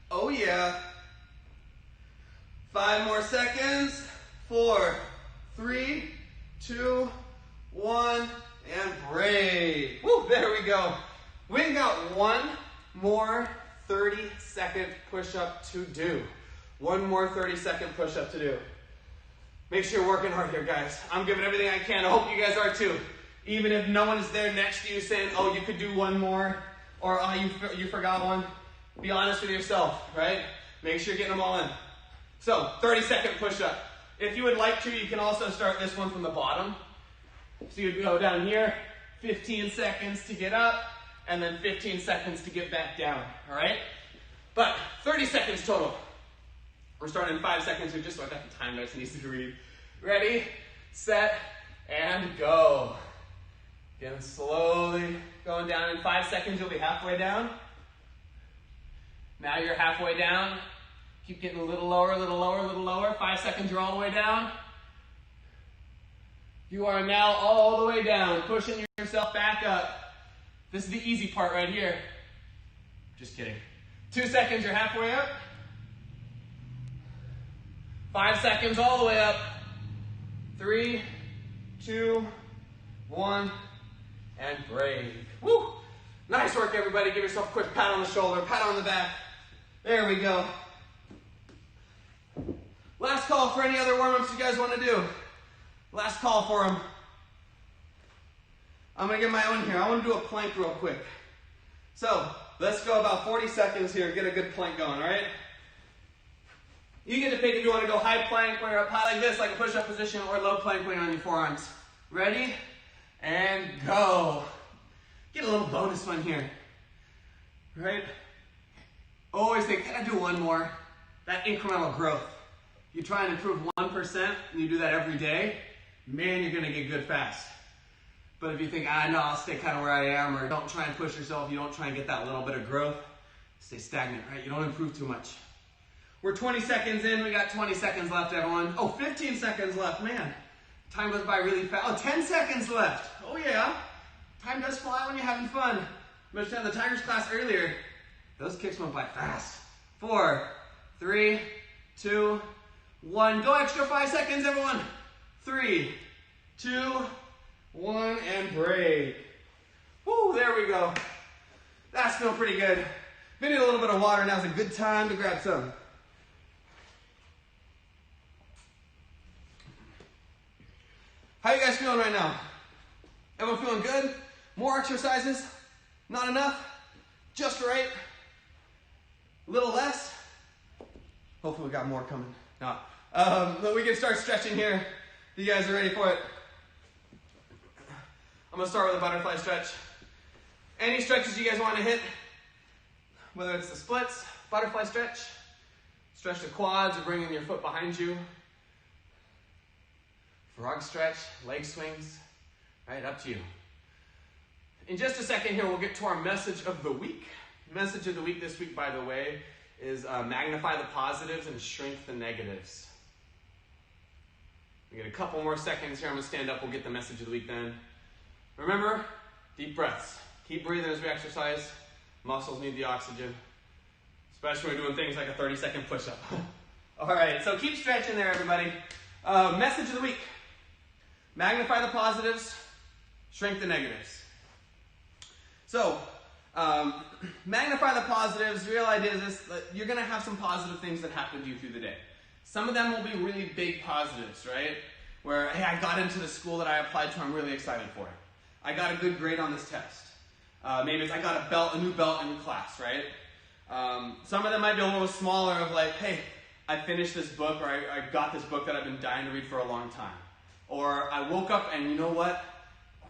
[SPEAKER 1] Oh yeah. 5 more seconds. 4, 3, 2, 1, and break. Woo, there we go. We got one more 30-second push-up to do. One more 30-second push-up to do. Make sure you're working hard here, guys. I'm giving everything I can. I hope you guys are too. Even if no one is there next to you saying, oh, you could do one more, or oh, you forgot one. Be honest with yourself, right? Make sure you're getting them all in. So, 30-second push-up. If you would like to, you can also start this one from the bottom. So you'd go down here, 15 seconds to get up, and then 15 seconds to get back down, all right? But 30 seconds total. We're starting in 5 seconds here, just so I got the time nice and easy to read. Ready, set, and go. Again, slowly going down. In 5 seconds, you'll be halfway down. Now you're halfway down. Keep getting a little lower, a little lower, a little lower. 5 seconds, you're all the way down. You are now all the way down, pushing yourself back up. This is the easy part right here. Just kidding. 2 seconds, you're halfway up. 5 seconds, all the way up. 3, 2, 1, and break. Woo! Nice work, everybody. Give yourself a quick pat on the shoulder, pat on the back. There we go. Last call for any other warm-ups you guys want to do. Last call for them. I'm going to get my own here. I want to do a plank real quick. So, let's go about 40 seconds here, get a good plank going, all right? You get to pick if you want to go high plank when you're up high like this, like a push-up position, or low plank when you're on your forearms. Ready? And go. Get a little bonus one here, right? Always think, can I do one more? That incremental growth. You try and improve 1%, and you do that every day, man, you're gonna get good fast. But if you think, no, I'll stay kind of where I am, or don't try and push yourself, you don't try and get that little bit of growth, stay stagnant, right? You don't improve too much. We're 20 seconds in, we got 20 seconds left, everyone. Oh, 15 seconds left, man. Time goes by really fast. Oh, 10 seconds left. Oh yeah, time does fly when you're having fun. I mentioned the Tigers class earlier. Those kicks went by fast. 4, 3, 2, 1. Go extra 5 seconds, everyone. 3, 2, 1, and break. Woo, there we go. That's feeling pretty good. If you need a little bit of water, now's a good time to grab some. How you guys feeling right now? Everyone feeling good? More exercises? Not enough? Just right? A little less? Hopefully we got more coming. No. But we can start stretching here. You guys are ready for it? I'm gonna start with a butterfly stretch. Any stretches you guys want to hit, whether it's the splits, butterfly stretch, stretch the quads or bringing your foot behind you, frog stretch, leg swings, right, up to you. In just a second here, we'll get to our message of the week. Message of the week this week, by the way, is magnify the positives and shrink the negatives. We get a couple more seconds here. I'm going to stand up. We'll get the message of the week then. Remember, deep breaths. Keep breathing as we exercise. Muscles need the oxygen, especially when we're doing things like a 30-second push-up. All right, so keep stretching there, everybody. Message of the week. Magnify the positives, shrink the negatives. So, magnify the positives. Real idea is this, that you're going to have some positive things that happen to you through the day. Some of them will be really big positives, right? Where, hey, I got into the school that I applied to, I'm really excited for it. I got a good grade on this test. Maybe it's I got a new belt in class, right? Some of them might be a little smaller of like, hey, I finished this book, or I got this book that I've been dying to read for a long time. Or I woke up and you know what?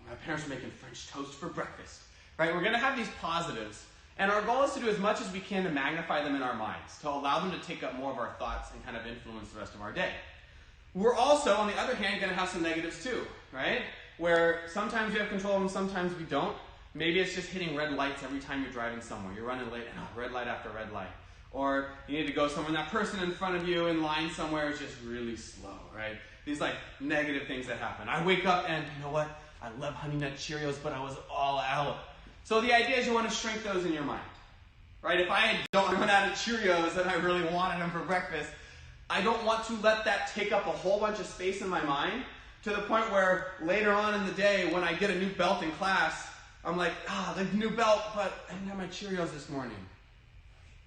[SPEAKER 1] My parents are making French toast for breakfast. Right? We're going to have these positives. And our goal is to do as much as we can to magnify them in our minds, to allow them to take up more of our thoughts and kind of influence the rest of our day. We're also, on the other hand, going to have some negatives too, right? Where sometimes we have control and sometimes we don't. Maybe it's just hitting red lights every time you're driving somewhere. You're running late, red light after red light. Or you need to go somewhere and that person in front of you in line somewhere is just really slow, right? These like negative things that happen. I wake up and you know what? I love Honey Nut Cheerios, but I was all out. So the idea is you want to shrink those in your mind, right? If I don't run out of Cheerios and I really wanted them for breakfast, I don't want to let that take up a whole bunch of space in my mind to the point where later on in the day when I get a new belt in class, I'm like, the new belt, but I didn't have my Cheerios this morning.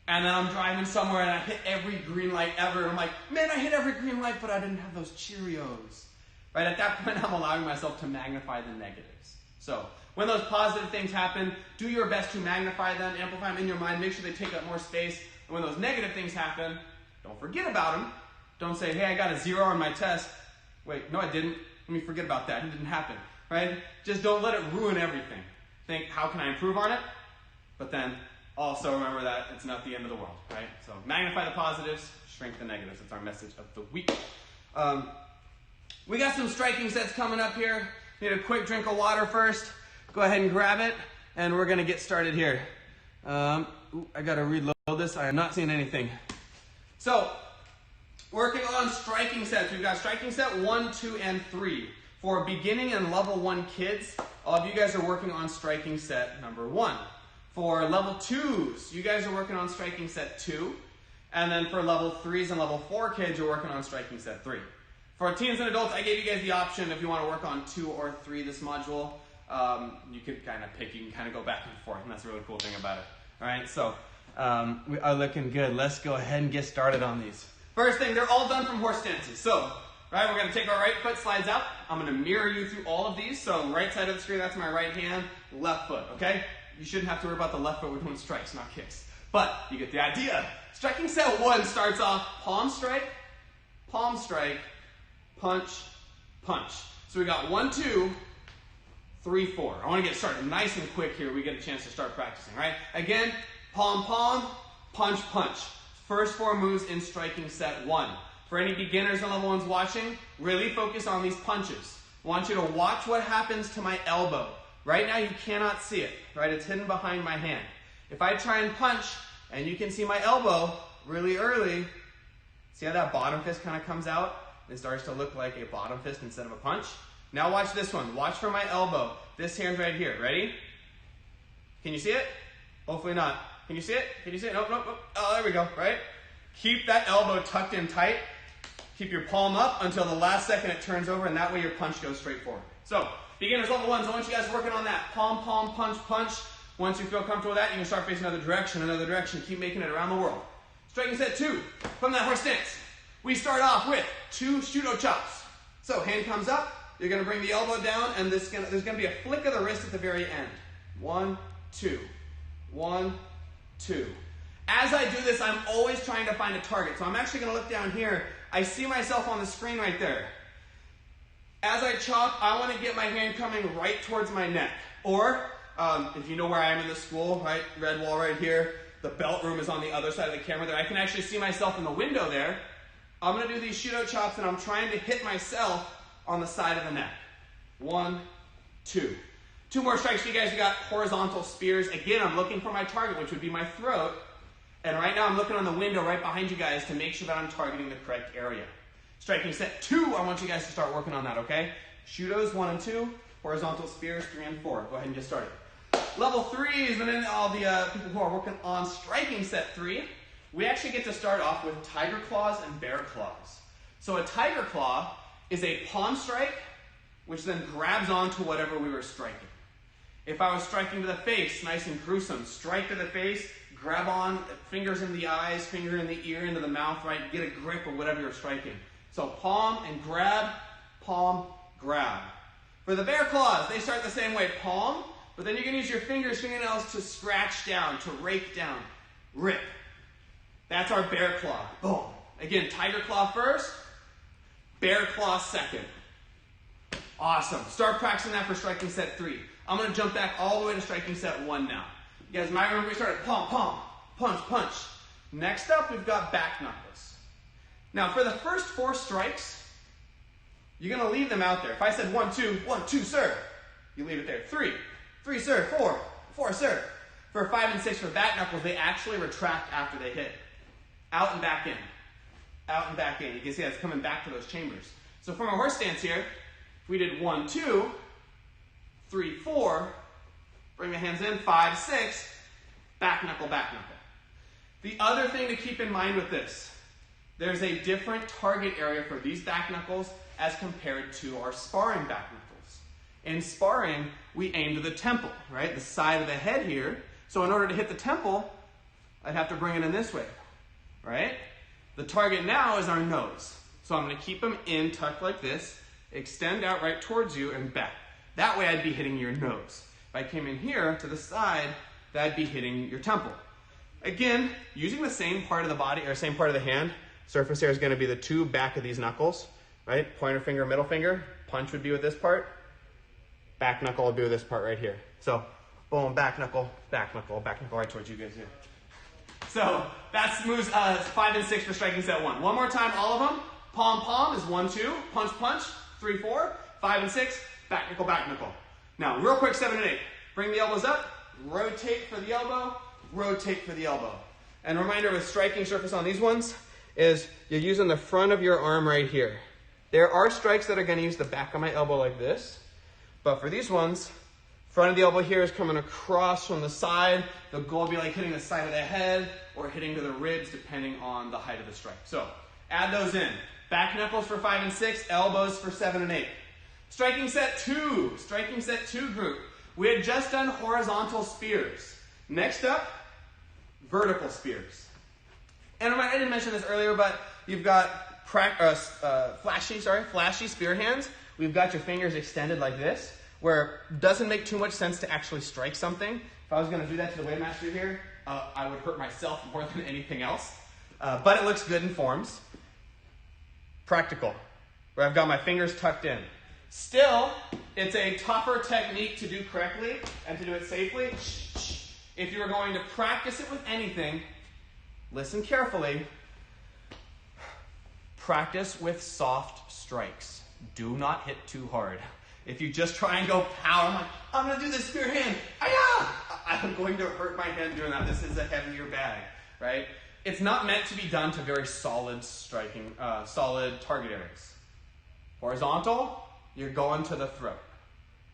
[SPEAKER 1] And then I'm driving somewhere and I hit every green light ever. And I'm like, man, I hit every green light, but I didn't have those Cheerios. Right? At that point, I'm allowing myself to magnify the negatives. So when those positive things happen, do your best to magnify them, amplify them in your mind, make sure they take up more space. And when those negative things happen, don't forget about them. Don't say, hey, I got a 0 on my test. Wait, no, I didn't. Let me forget about that. It didn't happen. Right? Just don't let it ruin everything. Think, how can I improve on it? But then also remember that it's not the end of the world, right? So magnify the positives, shrink the negatives. That's our message of the week. We got some striking sets coming up here. Need a quick drink of water first. Go ahead and grab it, and we're going to get started here. I got to reload this. I am not seeing anything. So, working on striking sets. We've got striking set 1, 2, and 3. For beginning and level 1 kids, all of you guys are working on striking set number 1. For level 2s, you guys are working on striking set 2. And then for level 3s and level 4 kids, you're working on striking set 3. For teens and adults, I gave you guys the option if you want to work on 2 or 3 this module. You can kind of pick, you can kind of go back and forth, and that's the really cool thing about it. All right, so we are looking good. Let's go ahead and get started on these. First thing, they're all done from horse stances. So, right, we're going to take our right foot, slides out. I'm going to mirror you through all of these. So, right side of the screen, that's my right hand, left foot, okay? you shouldn't have to worry about the left foot. We're doing strikes, not kicks. But you get the idea. Striking set 1 starts off palm strike, punch, punch. So we got 1, 2, 3, 4. I want to get started nice and quick here. We get a chance to start practicing, right? Again, palm, palm, punch, punch. First 4 moves in striking set 1. For any beginners and level 1s watching, really focus on these punches. I want you to watch what happens to my elbow. Right now you cannot see it, right? It's hidden behind my hand. If I try and punch, and you can see my elbow really early, see how that bottom fist kind of comes out? It starts to look like a bottom fist instead of a punch. Now watch this one. Watch for my elbow. This hand's right here. Ready? Can you see it? Hopefully not. Can you see it? Can you see it? Nope, nope, nope. Oh, there we go, right? Keep that elbow tucked in tight. Keep your palm up until the last second it turns over, and that way your punch goes straight forward. So, beginners level 1s, I want you guys working on that. Palm, palm, punch, punch. Once you feel comfortable with that, you can start facing another direction. Keep making it around the world. Striking set 2, from that horse stance. We start off with 2 shudo chops. So, hand comes up, you're going to bring the elbow down, and there's going to be a flick of the wrist at the very end. 1, 2. 1, 2. As I do this, I'm always trying to find a target. So I'm actually going to look down here. I see myself on the screen right there. As I chop, I want to get my hand coming right towards my neck. Or, if you know where I am in the school, right, red wall right here, the belt room is on the other side of the camera there. I can actually see myself in the window there. I'm going to do these shudo chops, and I'm trying to hit myself on the side of the neck. 1, 2. 2 more strikes for you guys. We got horizontal spears. Again, I'm looking for my target, which would be my throat. And right now I'm looking on the window right behind you guys to make sure that I'm targeting the correct area. Striking set 2, I want you guys to start working on that, okay? Shudos 1 and 2, horizontal spears 3 and 4. Go ahead and get started. Level 3s, and then all the people who are working on striking set 3, we actually get to start off with tiger claws and bear claws. So a tiger claw is a palm strike, which then grabs onto whatever we were striking. If I was striking to the face, nice and gruesome, strike to the face, grab on, fingers in the eyes, finger in the ear, into the mouth, right? Get a grip of whatever you're striking. So palm and grab, palm, grab. For the bear claws, they start the same way, palm, but then you can use your fingers, fingernails to scratch down, to rake down, rip. That's our bear claw. Boom. Again, tiger claw first, bear claw second. Awesome. Start practicing that for striking set 3. I'm going to jump back all the way to striking set 1 now. You guys might remember we started palm, palm, punch, punch. Next up, we've got back knuckles. Now, for the first 4 strikes, you're going to leave them out there. If I said 1, 2, 1, 2, sir, you leave it there. 3, 3, sir, 4, 4, sir. For 5 and 6 for back knuckles, they actually retract after they hit. Out and back in. Out and back in. You can see that's coming back to those chambers. So from a horse stance here, if we did 1, 2, 3, 4, bring the hands in, 5, 6, back knuckle, back knuckle. The other thing to keep in mind with this, there's a different target area for these back knuckles as compared to our sparring back knuckles. In sparring, we aim to the temple, right? The side of the head here. So in order to hit the temple, I'd have to bring it in this way, right? The target now is our nose. So I'm going to keep them in, tucked like this, extend out right towards you and back. That way I'd be hitting your nose. If I came in here to the side, that'd be hitting your temple. Again, using the same part of the body, or same part of the hand, surface area is going to be the 2 back of these knuckles, right? Pointer finger, middle finger. Punch would be with this part. Back knuckle would be with this part right here. So, boom, back knuckle right towards you guys here. So, that's moves 5 and 6 for striking set 1. One more time, all of them. Palm, palm is 1, 2. Punch, punch, 3, 4. 5 and 6, back knuckle, back knuckle. Now, real quick, 7 and 8. Bring the elbows up, rotate for the elbow, rotate for the elbow. And a reminder with striking surface on these ones is you're using the front of your arm right here. There are strikes that are going to use the back of my elbow like this, but for these ones, front of the elbow here is coming across from the side. The goal will be like hitting the side of the head or hitting to the ribs depending on the height of the strike. So add those in. Back knuckles for 5 and 6, elbows for 7 and 8. Striking set 2, striking set 2 group. We had just done horizontal spears. Next up, vertical spears. And I didn't mention this earlier, but you've got flashy spear hands. We've got your fingers extended like this, where it doesn't make too much sense to actually strike something. If I was going to do that to the Wave Master here, I would hurt myself more than anything else. But it looks good in forms. Practical, where I've got my fingers tucked in. Still, it's a tougher technique to do correctly and to do it safely. If you were going to practice it with anything, listen carefully. Practice with soft strikes. Do not hit too hard. If you just try and go power, I'm going to do this spear hand. I'm going to hurt my hand doing that. This is a heavier bag, right? It's not meant to be done to very solid striking, solid target areas. Horizontal, you're going to the throat.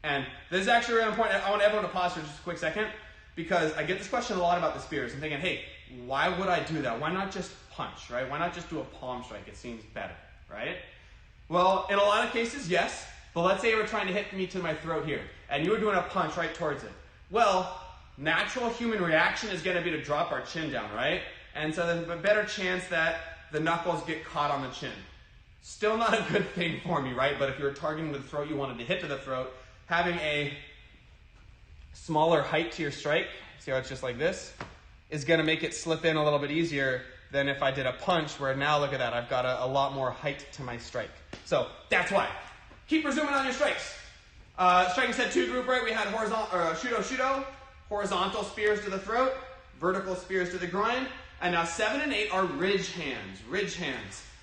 [SPEAKER 1] And this is actually really important. I want everyone to pause for just a quick second because I get this question a lot about the spears. I'm thinking, hey, why would I do that? Why not just punch, right? Why not just do a palm strike? It seems better, right? Well, in a lot of cases, yes. But let's say you were trying to hit me to my throat here, and you were doing a punch right towards it. Well, natural human reaction is going to be to drop our chin down, right? And so there's a better chance that the knuckles get caught on the chin. Still not a good thing for me, right? But if you were targeting the throat, you wanted to hit to the throat, having a smaller height to your strike, see how it's just like this, is going to make it slip in a little bit easier than if I did a punch where now look at that, I've got a lot more height to my strike. So that's why. Keep resuming on your strikes. Striking set 2 group, right? We had horizontal, shudo, horizontal spears to the throat, vertical spears to the groin, and now 7 and 8 are ridge hands,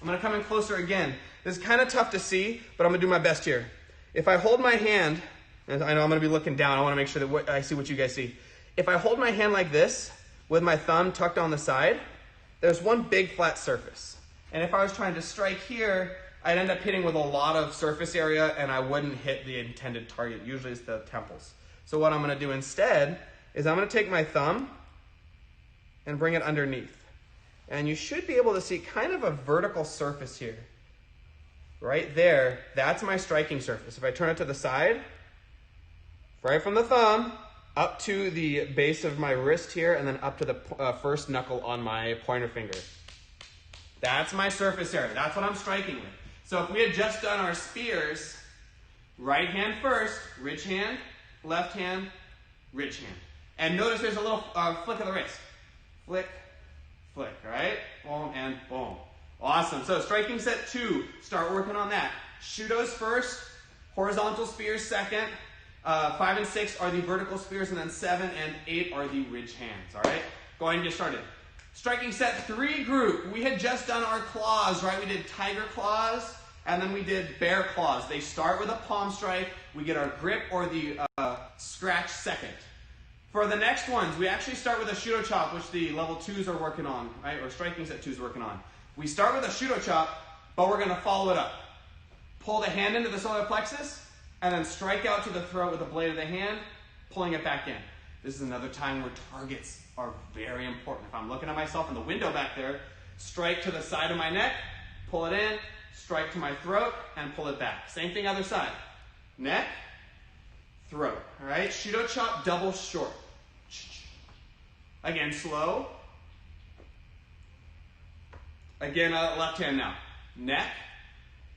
[SPEAKER 1] I'm going to come in closer again. This is kind of tough to see, but I'm going to do my best here. If I hold my hand, and I know I'm going to be looking down, I want to make sure that I see what you guys see. If I hold my hand like this, with my thumb tucked on the side, there's one big flat surface. And if I was trying to strike here, I'd end up hitting with a lot of surface area and I wouldn't hit the intended target. Usually it's the temples. So what I'm going to do instead is I'm going to take my thumb and bring it underneath. And you should be able to see kind of a vertical surface here. Right there, that's my striking surface. If I turn it to the side, right from the thumb, up to the base of my wrist here, and then up to the first knuckle on my pointer finger. That's my surface area. That's what I'm striking with. So if we had just done our spears, right hand first, ridge hand, left hand, ridge hand. And notice there's a little flick of the wrist. Flick, flick, right? Boom and boom. Awesome. So striking set 2, start working on that. Shudos first, horizontal spears second. 5 and 6 are the vertical spears, and then 7 and 8 are the ridge hands, all right? Go ahead and get started. Striking set 3 group, we had just done our claws, right? We did tiger claws, and then we did bear claws. They start with a palm strike. We get our grip or the scratch second. For the next ones, we actually start with a shudo chop, which the level 2s are working on, right? Or striking set 2 is working on. We start with a shudo chop, but we're going to follow it up. Pull the hand into the solar plexus, and then strike out to the throat with the blade of the hand, pulling it back in. This is another time where targets are very important. If I'm looking at myself in the window back there, strike to the side of my neck, pull it in, strike to my throat, and pull it back. Same thing other side. Neck, throat. All right, shudo chop, double short. Again, slow. Again, left hand now. Neck,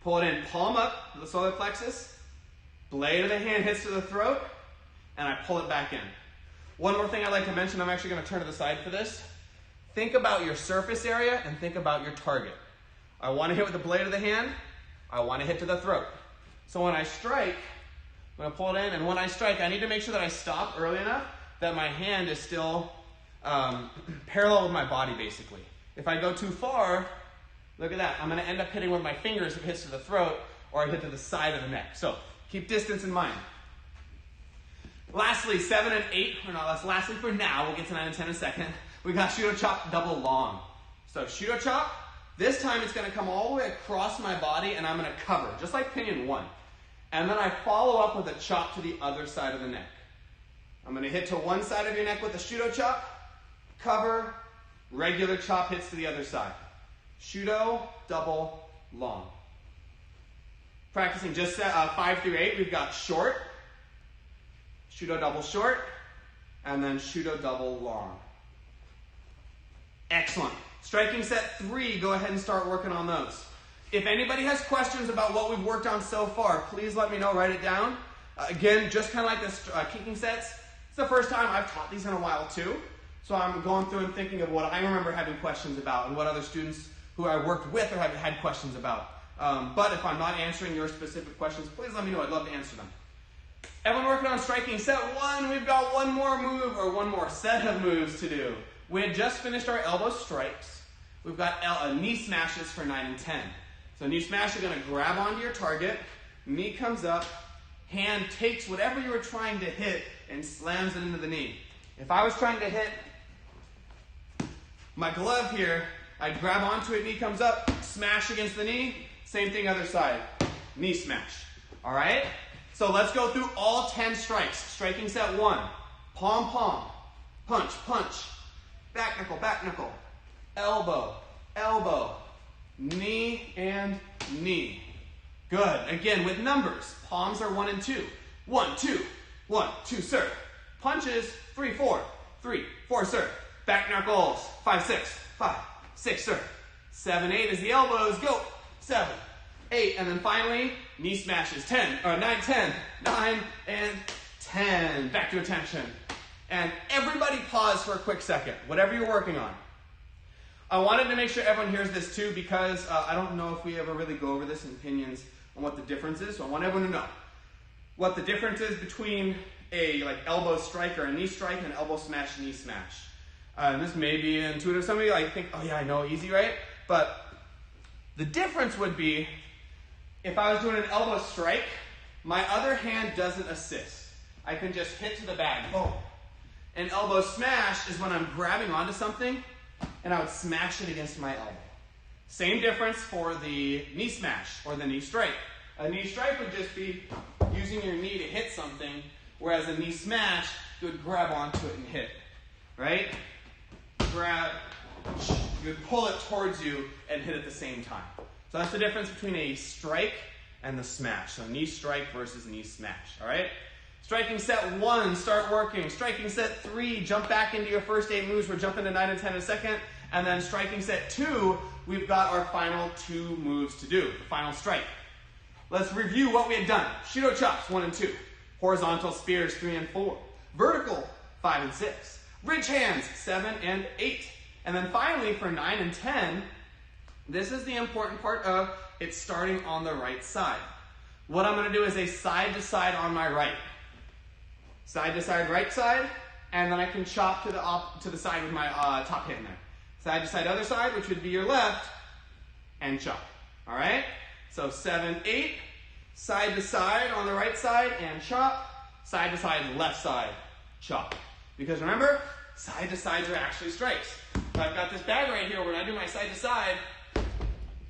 [SPEAKER 1] pull it in, palm up to the solar plexus, blade of the hand hits to the throat, and I pull it back in. One more thing I'd like to mention, I'm actually going to turn to the side for this. Think about your surface area and think about your target. I want to hit with the blade of the hand. I want to hit to the throat. So when I strike, I'm going to pull it in, and when I strike, I need to make sure that I stop early enough that my hand is still parallel with my body, basically. If I go too far, look at that. I'm going to end up hitting with my fingers if it hits to the throat, or I hit to the side of the neck. So keep distance in mind. Lastly, 7 and 8, or no, that's lastly for now. We'll get to 9 and 10 in a second. We got shudo chop double long. So shudo chop, this time it's going to come all the way across my body, and I'm going to cover, just like pinion 1. And then I follow up with a chop to the other side of the neck. I'm going to hit to one side of your neck with a shudo chop, cover, regular chop hits to the other side. Shudo, double, long. Practicing just 5 through 8, we've got short, shudo double short, and then shudo double long. Excellent. Striking set 3, go ahead and start working on those. If anybody has questions about what we've worked on so far, please let me know, write it down. Again, just kind of like this kicking sets, It's the first time I've taught these in a while too. So I'm going through and thinking of what I remember having questions about and what other students who I worked with or have had questions about. But if I'm not answering your specific questions, please let me know. I'd love to answer them. Everyone working on striking set 1, we've got one more move or one more set of moves to do. We had just finished our elbow strikes. We've got knee smashes for 9 and 10. So knee smash, you're going to grab onto your target, knee comes up, hand takes whatever you were trying to hit and slams it into the knee. If I was trying to hit my glove here, I'd grab onto it, knee comes up, smash against the knee, same thing other side, knee smash. All right? So let's go through all 10 strikes. Striking set 1, palm, palm, punch, punch, back knuckle, elbow, elbow, knee, and knee. Good. Again, with numbers. Palms are 1 and 2. 1, 2, 1, 2, sir. Punches, 3, 4, 3, 4, sir. Back knuckles, 5, 6, 5, 6, sir. 7, 8 is the elbows. Go. 7, 8, and then finally, knee smashes. 9, 10, 9, and 10. Back to attention. And everybody pause for a quick second, whatever you're working on. I wanted to make sure everyone hears this too because I don't know if we ever really go over this in opinions on what the difference is. So I want everyone to know what the difference is between a elbow strike or a knee strike and an elbow smash, knee smash. This may be intuitive. Some of you think, oh yeah, I know, easy, right? But the difference would be if I was doing an elbow strike, my other hand doesn't assist. I can just hit to the bag, boom. An elbow smash is when I'm grabbing onto something and I would smash it against my elbow. Same difference for the knee smash or the knee strike. A knee strike would just be using your knee to hit something, whereas a knee smash, you would grab onto it and hit, right? Grab, you would pull it towards you and hit at the same time. So that's the difference between a strike and the smash. So knee strike versus knee smash, all right? Striking set 1, start working. Striking set 3, jump back into your first 8 moves. We're jumping to 9 and 10 in a second. And then striking set 2, we've got our final 2 moves to do, the final strike. Let's review what we had done. Shudo chops, 1 and 2. Horizontal spears, 3 and 4. Vertical, 5 and 6. Bridge hands, 7 and 8. And then finally, for 9 and 10, this is the important part of it's starting on the right side. What I'm going to do is a side to side on my right. Side to side, right side, and then I can chop to the side with my top hand there. Side to side, other side, which would be your left, and chop. All right? So 7, 8, side to side on the right side, and chop. Side to side, left side, chop. Because remember, side to sides are actually strikes. So I've got this bag right here. When I do my side to side,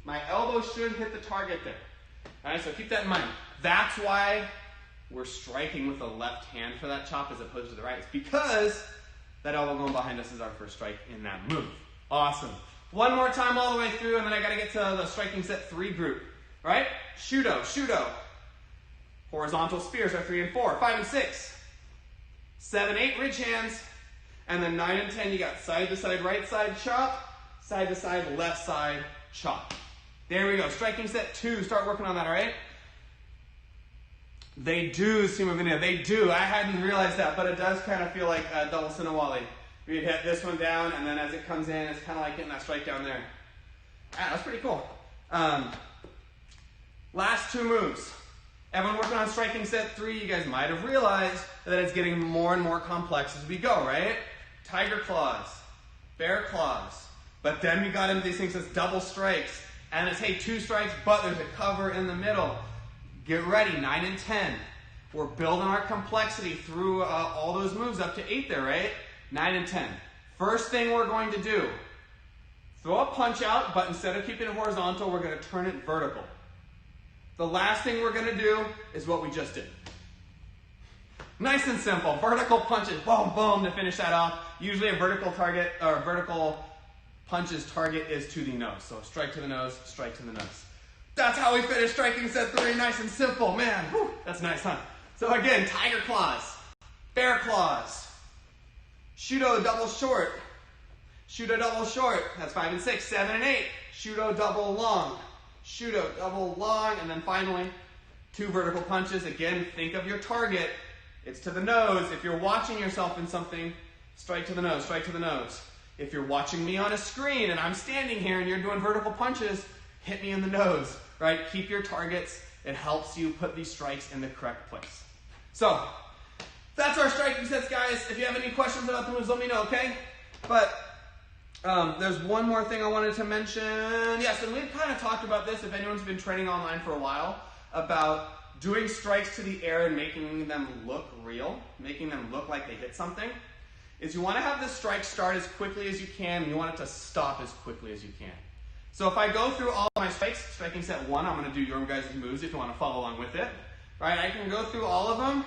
[SPEAKER 1] my elbow should hit the target there. All right, so keep that in mind. That's why we're striking with the left hand for that chop as opposed to the right. It's because that elbow going behind us is our first strike in that move. Awesome. One more time all the way through, and then I got to get to the striking set 3 group. All right? Shudo, shudo. Horizontal spears are 3 and 4. 5 and 6. 7, 8, ridge hands. And then 9 and 10, you got side to side, right side, chop. Side to side, left side, chop. There we go. Striking set 2. Start working on that, all right? They do, Simavina, they do. I hadn't realized that, but it does kind of feel like a double Sinawali. We'd hit this one down, and then as it comes in, it's kind of like getting that strike down there. Ah, that's pretty cool. Last 2 moves. Everyone working on striking set 3, you guys might have realized that it's getting more and more complex as we go, right? Tiger claws, bear claws. But then we got into these things as double strikes, and it's, hey, 2 strikes, but there's a cover in the middle. Get ready, 9 and 10. We're building our complexity through all those moves up to 8 there, right? 9 and 10. First thing we're going to do, throw a punch out, but instead of keeping it horizontal, we're going to turn it vertical. The last thing we're going to do is what we just did. Nice and simple. Vertical punches, boom, boom, to finish that off. Usually a vertical target, or vertical punches target is to the nose. So strike to the nose, strike to the nose. That's how we finish striking set 3, nice and simple. Man, whew, that's nice, huh? So again, tiger claws, bear claws, shudo double short, shudo double short, that's 5 and 6, 7 and 8, shudo double long, shudo double long, and then finally 2 vertical punches. Again, think of your target It's to the nose. If you're watching yourself in something, strike to the nose, strike to the nose. If you're watching me on a screen and I'm standing here and you're doing vertical punches, hit me in the nose, right? Keep your targets. It helps you put these strikes in the correct place. So, that's our striking sets, guys. If you have any questions about the moves, let me know, okay? But there's one more thing I wanted to mention. Yes, and we've kind of talked about this, if anyone's been training online for a while, about doing strikes to the air and making them look real, making them look like they hit something, is you want to have the strike start as quickly as you can, and you want it to stop as quickly as you can. So if I go through all of my strikes, striking set 1, I'm going to do your guys' moves if you want to follow along with it. Right? I can go through all of them,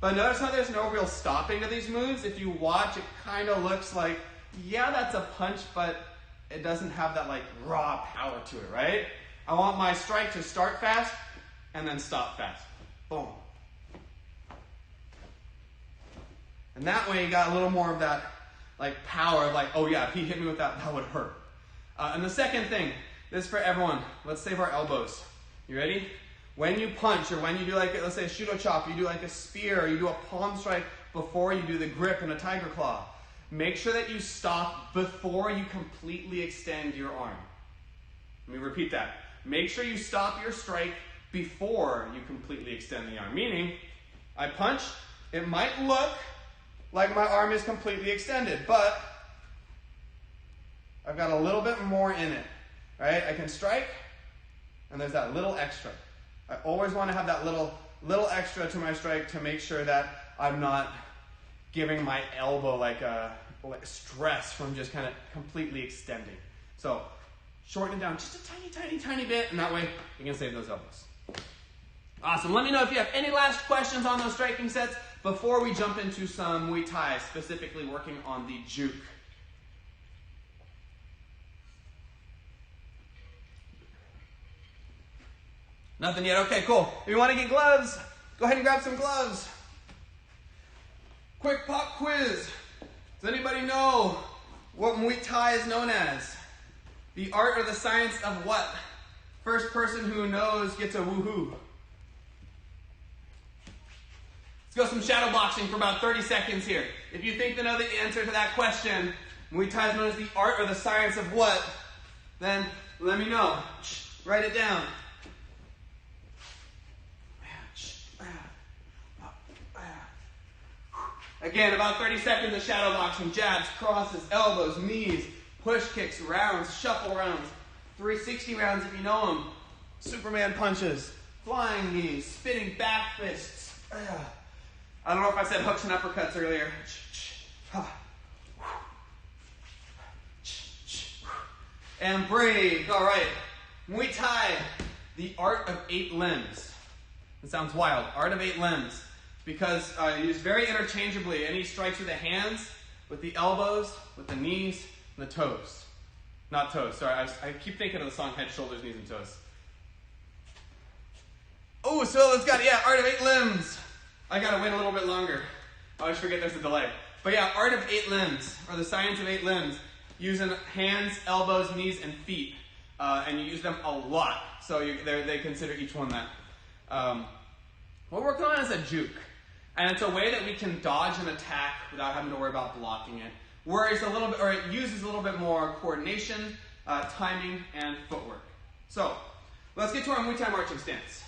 [SPEAKER 1] but notice how there's no real stopping to these moves. If you watch, it kind of looks like, yeah, that's a punch, but it doesn't have that like raw power to it, right? I want my strike to start fast and then stop fast. Boom. And that way you got a little more of that like power of like, oh yeah, if he hit me with that, that would hurt. And the second thing, this is for everyone. Let's save our elbows. You ready? When you punch or when you do like, let's say a Shudo chop, you do like a spear or you do a palm strike before you do the grip and a tiger claw. Make sure that you stop before you completely extend your arm. Let me repeat that. Make sure you stop your strike before you completely extend the arm. Meaning, I punch, it might look like my arm is completely extended, but I've got a little bit more in it, right? I can strike, and there's that little extra. I always want to have that little extra to my strike to make sure that I'm not giving my elbow like stress from just kind of completely extending. So shorten it down just a tiny bit, and that way you can save those elbows. Awesome. Let me know if you have any last questions on those striking sets before we jump into some Muay Thai, specifically working on the juke. Nothing yet? Okay, cool. If you want to get gloves, go ahead and grab some gloves. Quick pop quiz. Does anybody know what Muay Thai is known as? The art or the science of what? First person who knows gets a woohoo. Let's go some shadow boxing for about 30 seconds here. If you think to know the answer to that question, Muay Thai is known as the art or the science of what? Then let me know. Write it down. Again, about 30 seconds of shadow boxing. Jabs, crosses, elbows, knees, push kicks, rounds, shuffle rounds, 360 rounds if you know them, Superman punches, flying knees, spinning back fists. I don't know if I said hooks and uppercuts earlier. And break. All right. Muay Thai, the art of 8 limbs. It sounds wild. Art of 8 limbs. Because used very interchangeably. Any strikes with the hands, with the elbows, with the knees, and the toes. Not toes, sorry. I keep thinking of the song Head, Shoulders, Knees, and Toes. Oh, so let's got, yeah, art of 8 limbs. I gotta wait a little bit longer. I always forget there's a delay. But yeah, art of 8 limbs, or the science of 8 limbs. Using hands, elbows, knees, and feet. And you use them a lot. So they consider each one that. What we're calling is a juke. And it's a way that we can dodge an attack without having to worry about blocking it. Whereas it uses a little bit more coordination, timing, and footwork. So, let's get to our Muay Thai marching stance.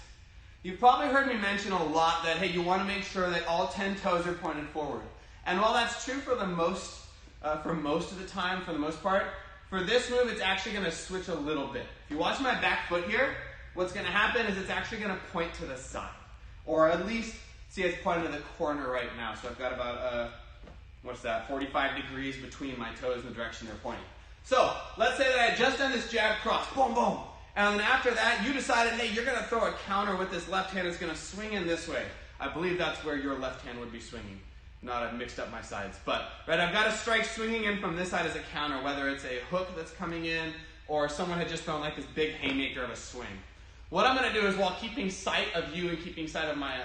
[SPEAKER 1] You've probably heard me mention a lot that, hey, you want to make sure that all 10 toes are pointed forward. And while that's true for most of the time, for the most part, for this move, it's actually going to switch a little bit. If you watch my back foot here, what's going to happen is it's actually going to point to the side. Or at least, see, it's pointed to the corner right now. So I've got about, 45 degrees between my toes in the direction they're pointing. So, let's say that I had just done this jab cross, boom, boom. And then after that, you decided, hey, you're going to throw a counter with this left hand that's going to swing in this way. I believe that's where your left hand would be swinging. Not, I've mixed up my sides. But, right, I've got a strike swinging in from this side as a counter, whether it's a hook that's coming in or someone had just thrown like this big haymaker of a swing. What I'm going to do is, while keeping sight of you and keeping sight of my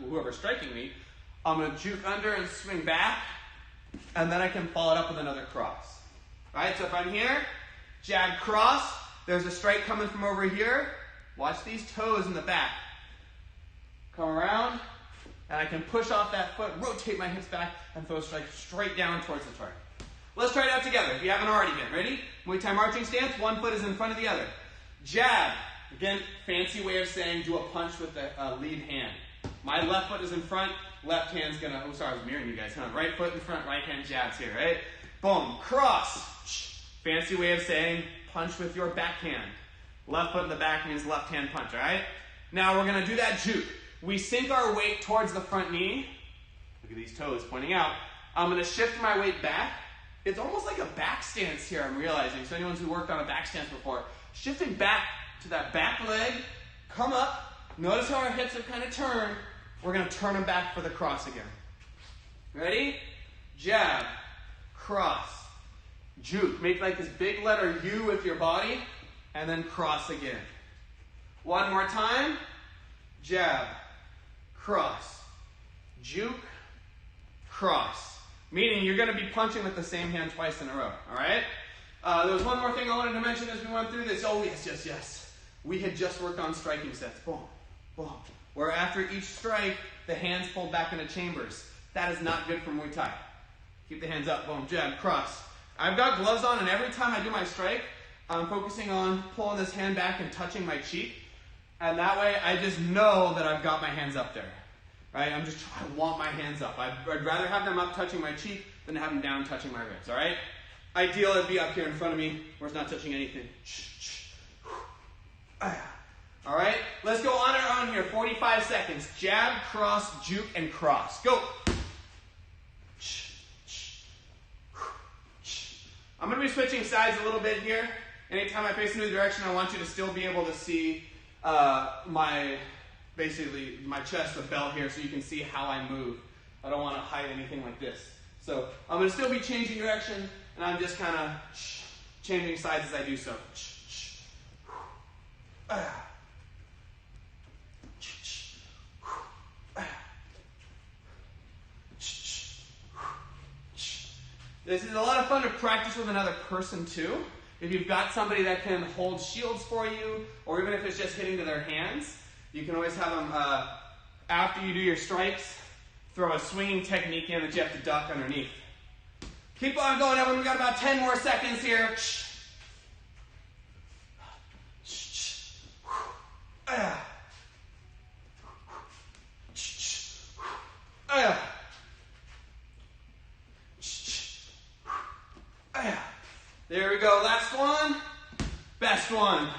[SPEAKER 1] whoever's striking me, I'm going to juke under and swing back, and then I can follow it up with another cross. Right, so if I'm here, jab cross, there's a strike coming from over here. Watch these toes in the back. Come around, and I can push off that foot, rotate my hips back, and throw a strike straight down towards the target. Let's try it out together if you haven't already been. Ready? Muay Thai marching stance, one foot is in front of the other. Jab. Again, fancy way of saying do a punch with the lead hand. My left foot is in front, left hand's gonna, oh sorry, I was mirroring you guys, huh? Right foot in front, right hand jabs here, right? Boom, cross. Fancy way of saying punch with your backhand. Left foot in the back means left hand punch, all right? Now we're gonna do that juke. We sink our weight towards the front knee. Look at these toes pointing out. I'm gonna shift my weight back. It's almost like a back stance here, I'm realizing. So anyone who worked on a back stance before, shifting back to that back leg, come up. Notice how our hips have kind of turned. We're gonna turn them back for the cross again. Ready? Jab, cross, juke. Make like this big letter U with your body, and then cross again. One more time. Jab, cross, juke, cross. Meaning you're going to be punching with the same hand twice in a row, all right? There was one more thing I wanted to mention as we went through this. Oh, yes. We had just worked on striking sets. Boom, boom. Where after each strike, the hands pulled back into chambers. That is not good for Muay Thai. Keep the hands up, boom, jab, cross. I've got gloves on, and every time I do my strike, I'm focusing on pulling this hand back and touching my cheek. And that way, I just know that I've got my hands up there. Right? I want my hands up. I'd rather have them up touching my cheek than have them down touching my ribs, all right? Ideal it'd be up here in front of me where it's not touching anything. All right? Let's go on our own here, 45 seconds. Jab, cross, juke, and cross. Go. I'm going to be switching sides a little bit here. Anytime I face a new direction, I want you to still be able to see basically my chest, the belt here, so you can see how I move. I don't want to hide anything like this. So I'm going to still be changing direction, and I'm just kind of changing sides as I do so. This is a lot of fun to practice with another person too. If you've got somebody that can hold shields for you, or even if it's just hitting to their hands, you can always have them, after you do your strikes, throw a swinging technique in that you have to duck underneath. Keep on going, everyone. We've got about 10 more seconds here. There we go. Last one. Best one.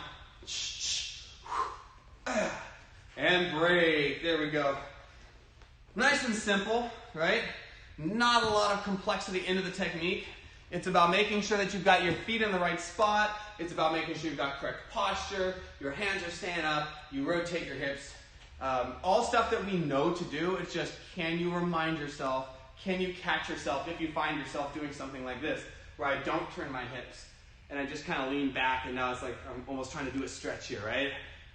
[SPEAKER 1] And break. There we go. Nice and simple, right? Not a lot of complexity into the technique. It's about making sure that you've got your feet in the right spot. It's about making sure you've got correct posture. Your hands are staying up. You rotate your hips. All stuff that we know to do. It's just, can you remind yourself? Can you catch yourself if you find yourself doing something like this, where I don't turn my hips and I just kind of lean back, and now it's like I'm almost trying to do a stretch here, right?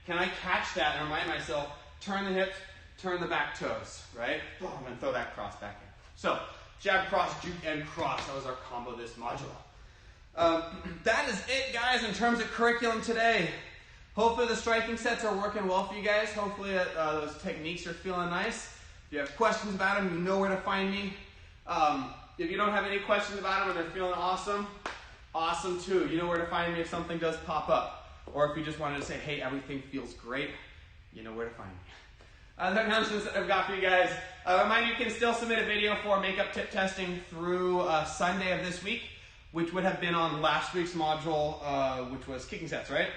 [SPEAKER 1] Can I catch that and remind myself, turn the hips, turn the back toes, right? Boom, and throw that cross back in. So, jab, cross, juke, and cross. That was our combo this module. That is it, guys, in terms of curriculum today. Hopefully the striking sets are working well for you guys. Hopefully those techniques are feeling nice. If you have questions about them, you know where to find me. If you don't have any questions about them and they're feeling awesome, awesome too. You know where to find me if something does pop up. Or if you just wanted to say, hey, everything feels great, you know where to find me. Other announcements that I've got for you guys. Remind you, you can still submit a video for makeup tip testing through Sunday of this week, which would have been on last week's module, which was kicking sets, right?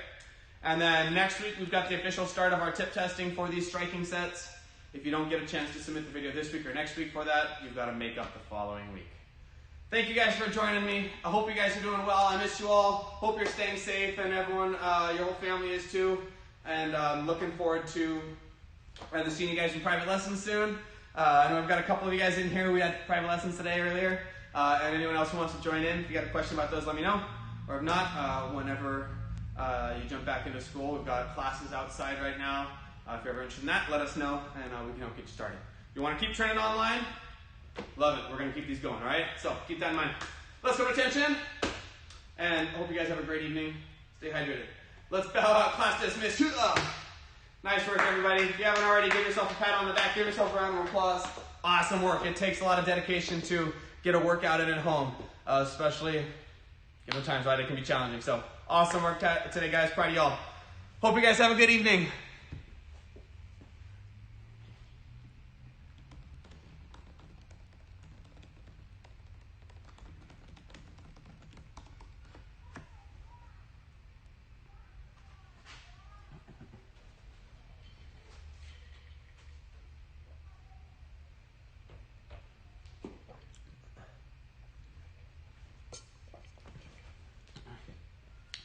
[SPEAKER 1] And then next week, we've got the official start of our tip testing for these striking sets. If you don't get a chance to submit the video this week or next week for that, you've got to make up the following week. Thank you guys for joining me. I hope you guys are doing well. I miss you all. Hope you're staying safe, and everyone, your whole family is too. And I'm looking forward to seeing you guys in private lessons soon. I know I've got a couple of you guys in here. We had private lessons today earlier. And anyone else who wants to join in, if you got a question about those, let me know. Or if not, whenever you jump back into school, we've got classes outside right now. If you're ever interested in that, let us know, and we can help get you started. If you want to keep training online, love it. We're going to keep these going, all right? So keep that in mind. Let's go to attention, and I hope you guys have a great evening. Stay hydrated. Let's bow out. Class dismissed. Nice work, everybody. If you haven't already, give yourself a pat on the back. Give yourself a round of applause. Awesome work. It takes a lot of dedication to get a workout in at home, especially given times, right? It can be challenging. So awesome work today, guys. Proud of y'all. Hope you guys have a good evening.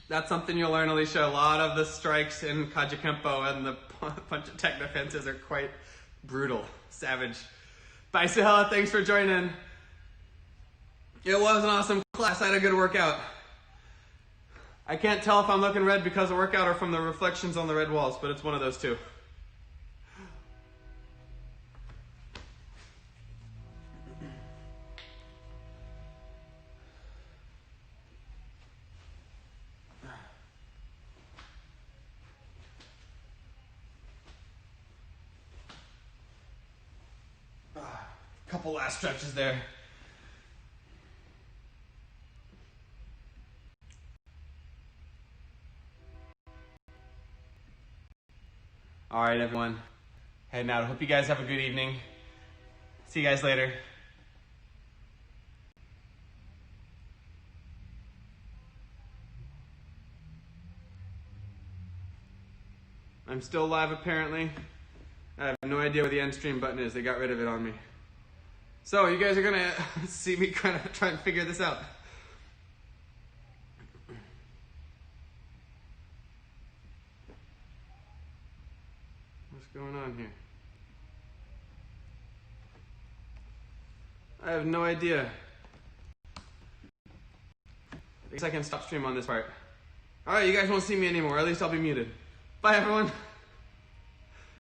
[SPEAKER 1] That's something you'll learn, Alicia. A lot of the strikes in Kajikempo and the punch attack defenses are quite brutal, savage. Bye, Sahela. Thanks for joining. It was an awesome class. I had a good workout. I can't tell if I'm looking red because of workout or from the reflections on the red walls, but it's one of those two. Couple last stretches there. All right, everyone. Heading out. I hope you guys have a good evening. See you guys later. I'm still live, apparently. I have no idea where the end stream button is. They got rid of it on me. So you guys are gonna see me kind of try and figure this out. What's going on here? I have no idea. I guess I can stop stream on this part. Alright, you guys won't see me anymore. At least I'll be muted. Bye, everyone.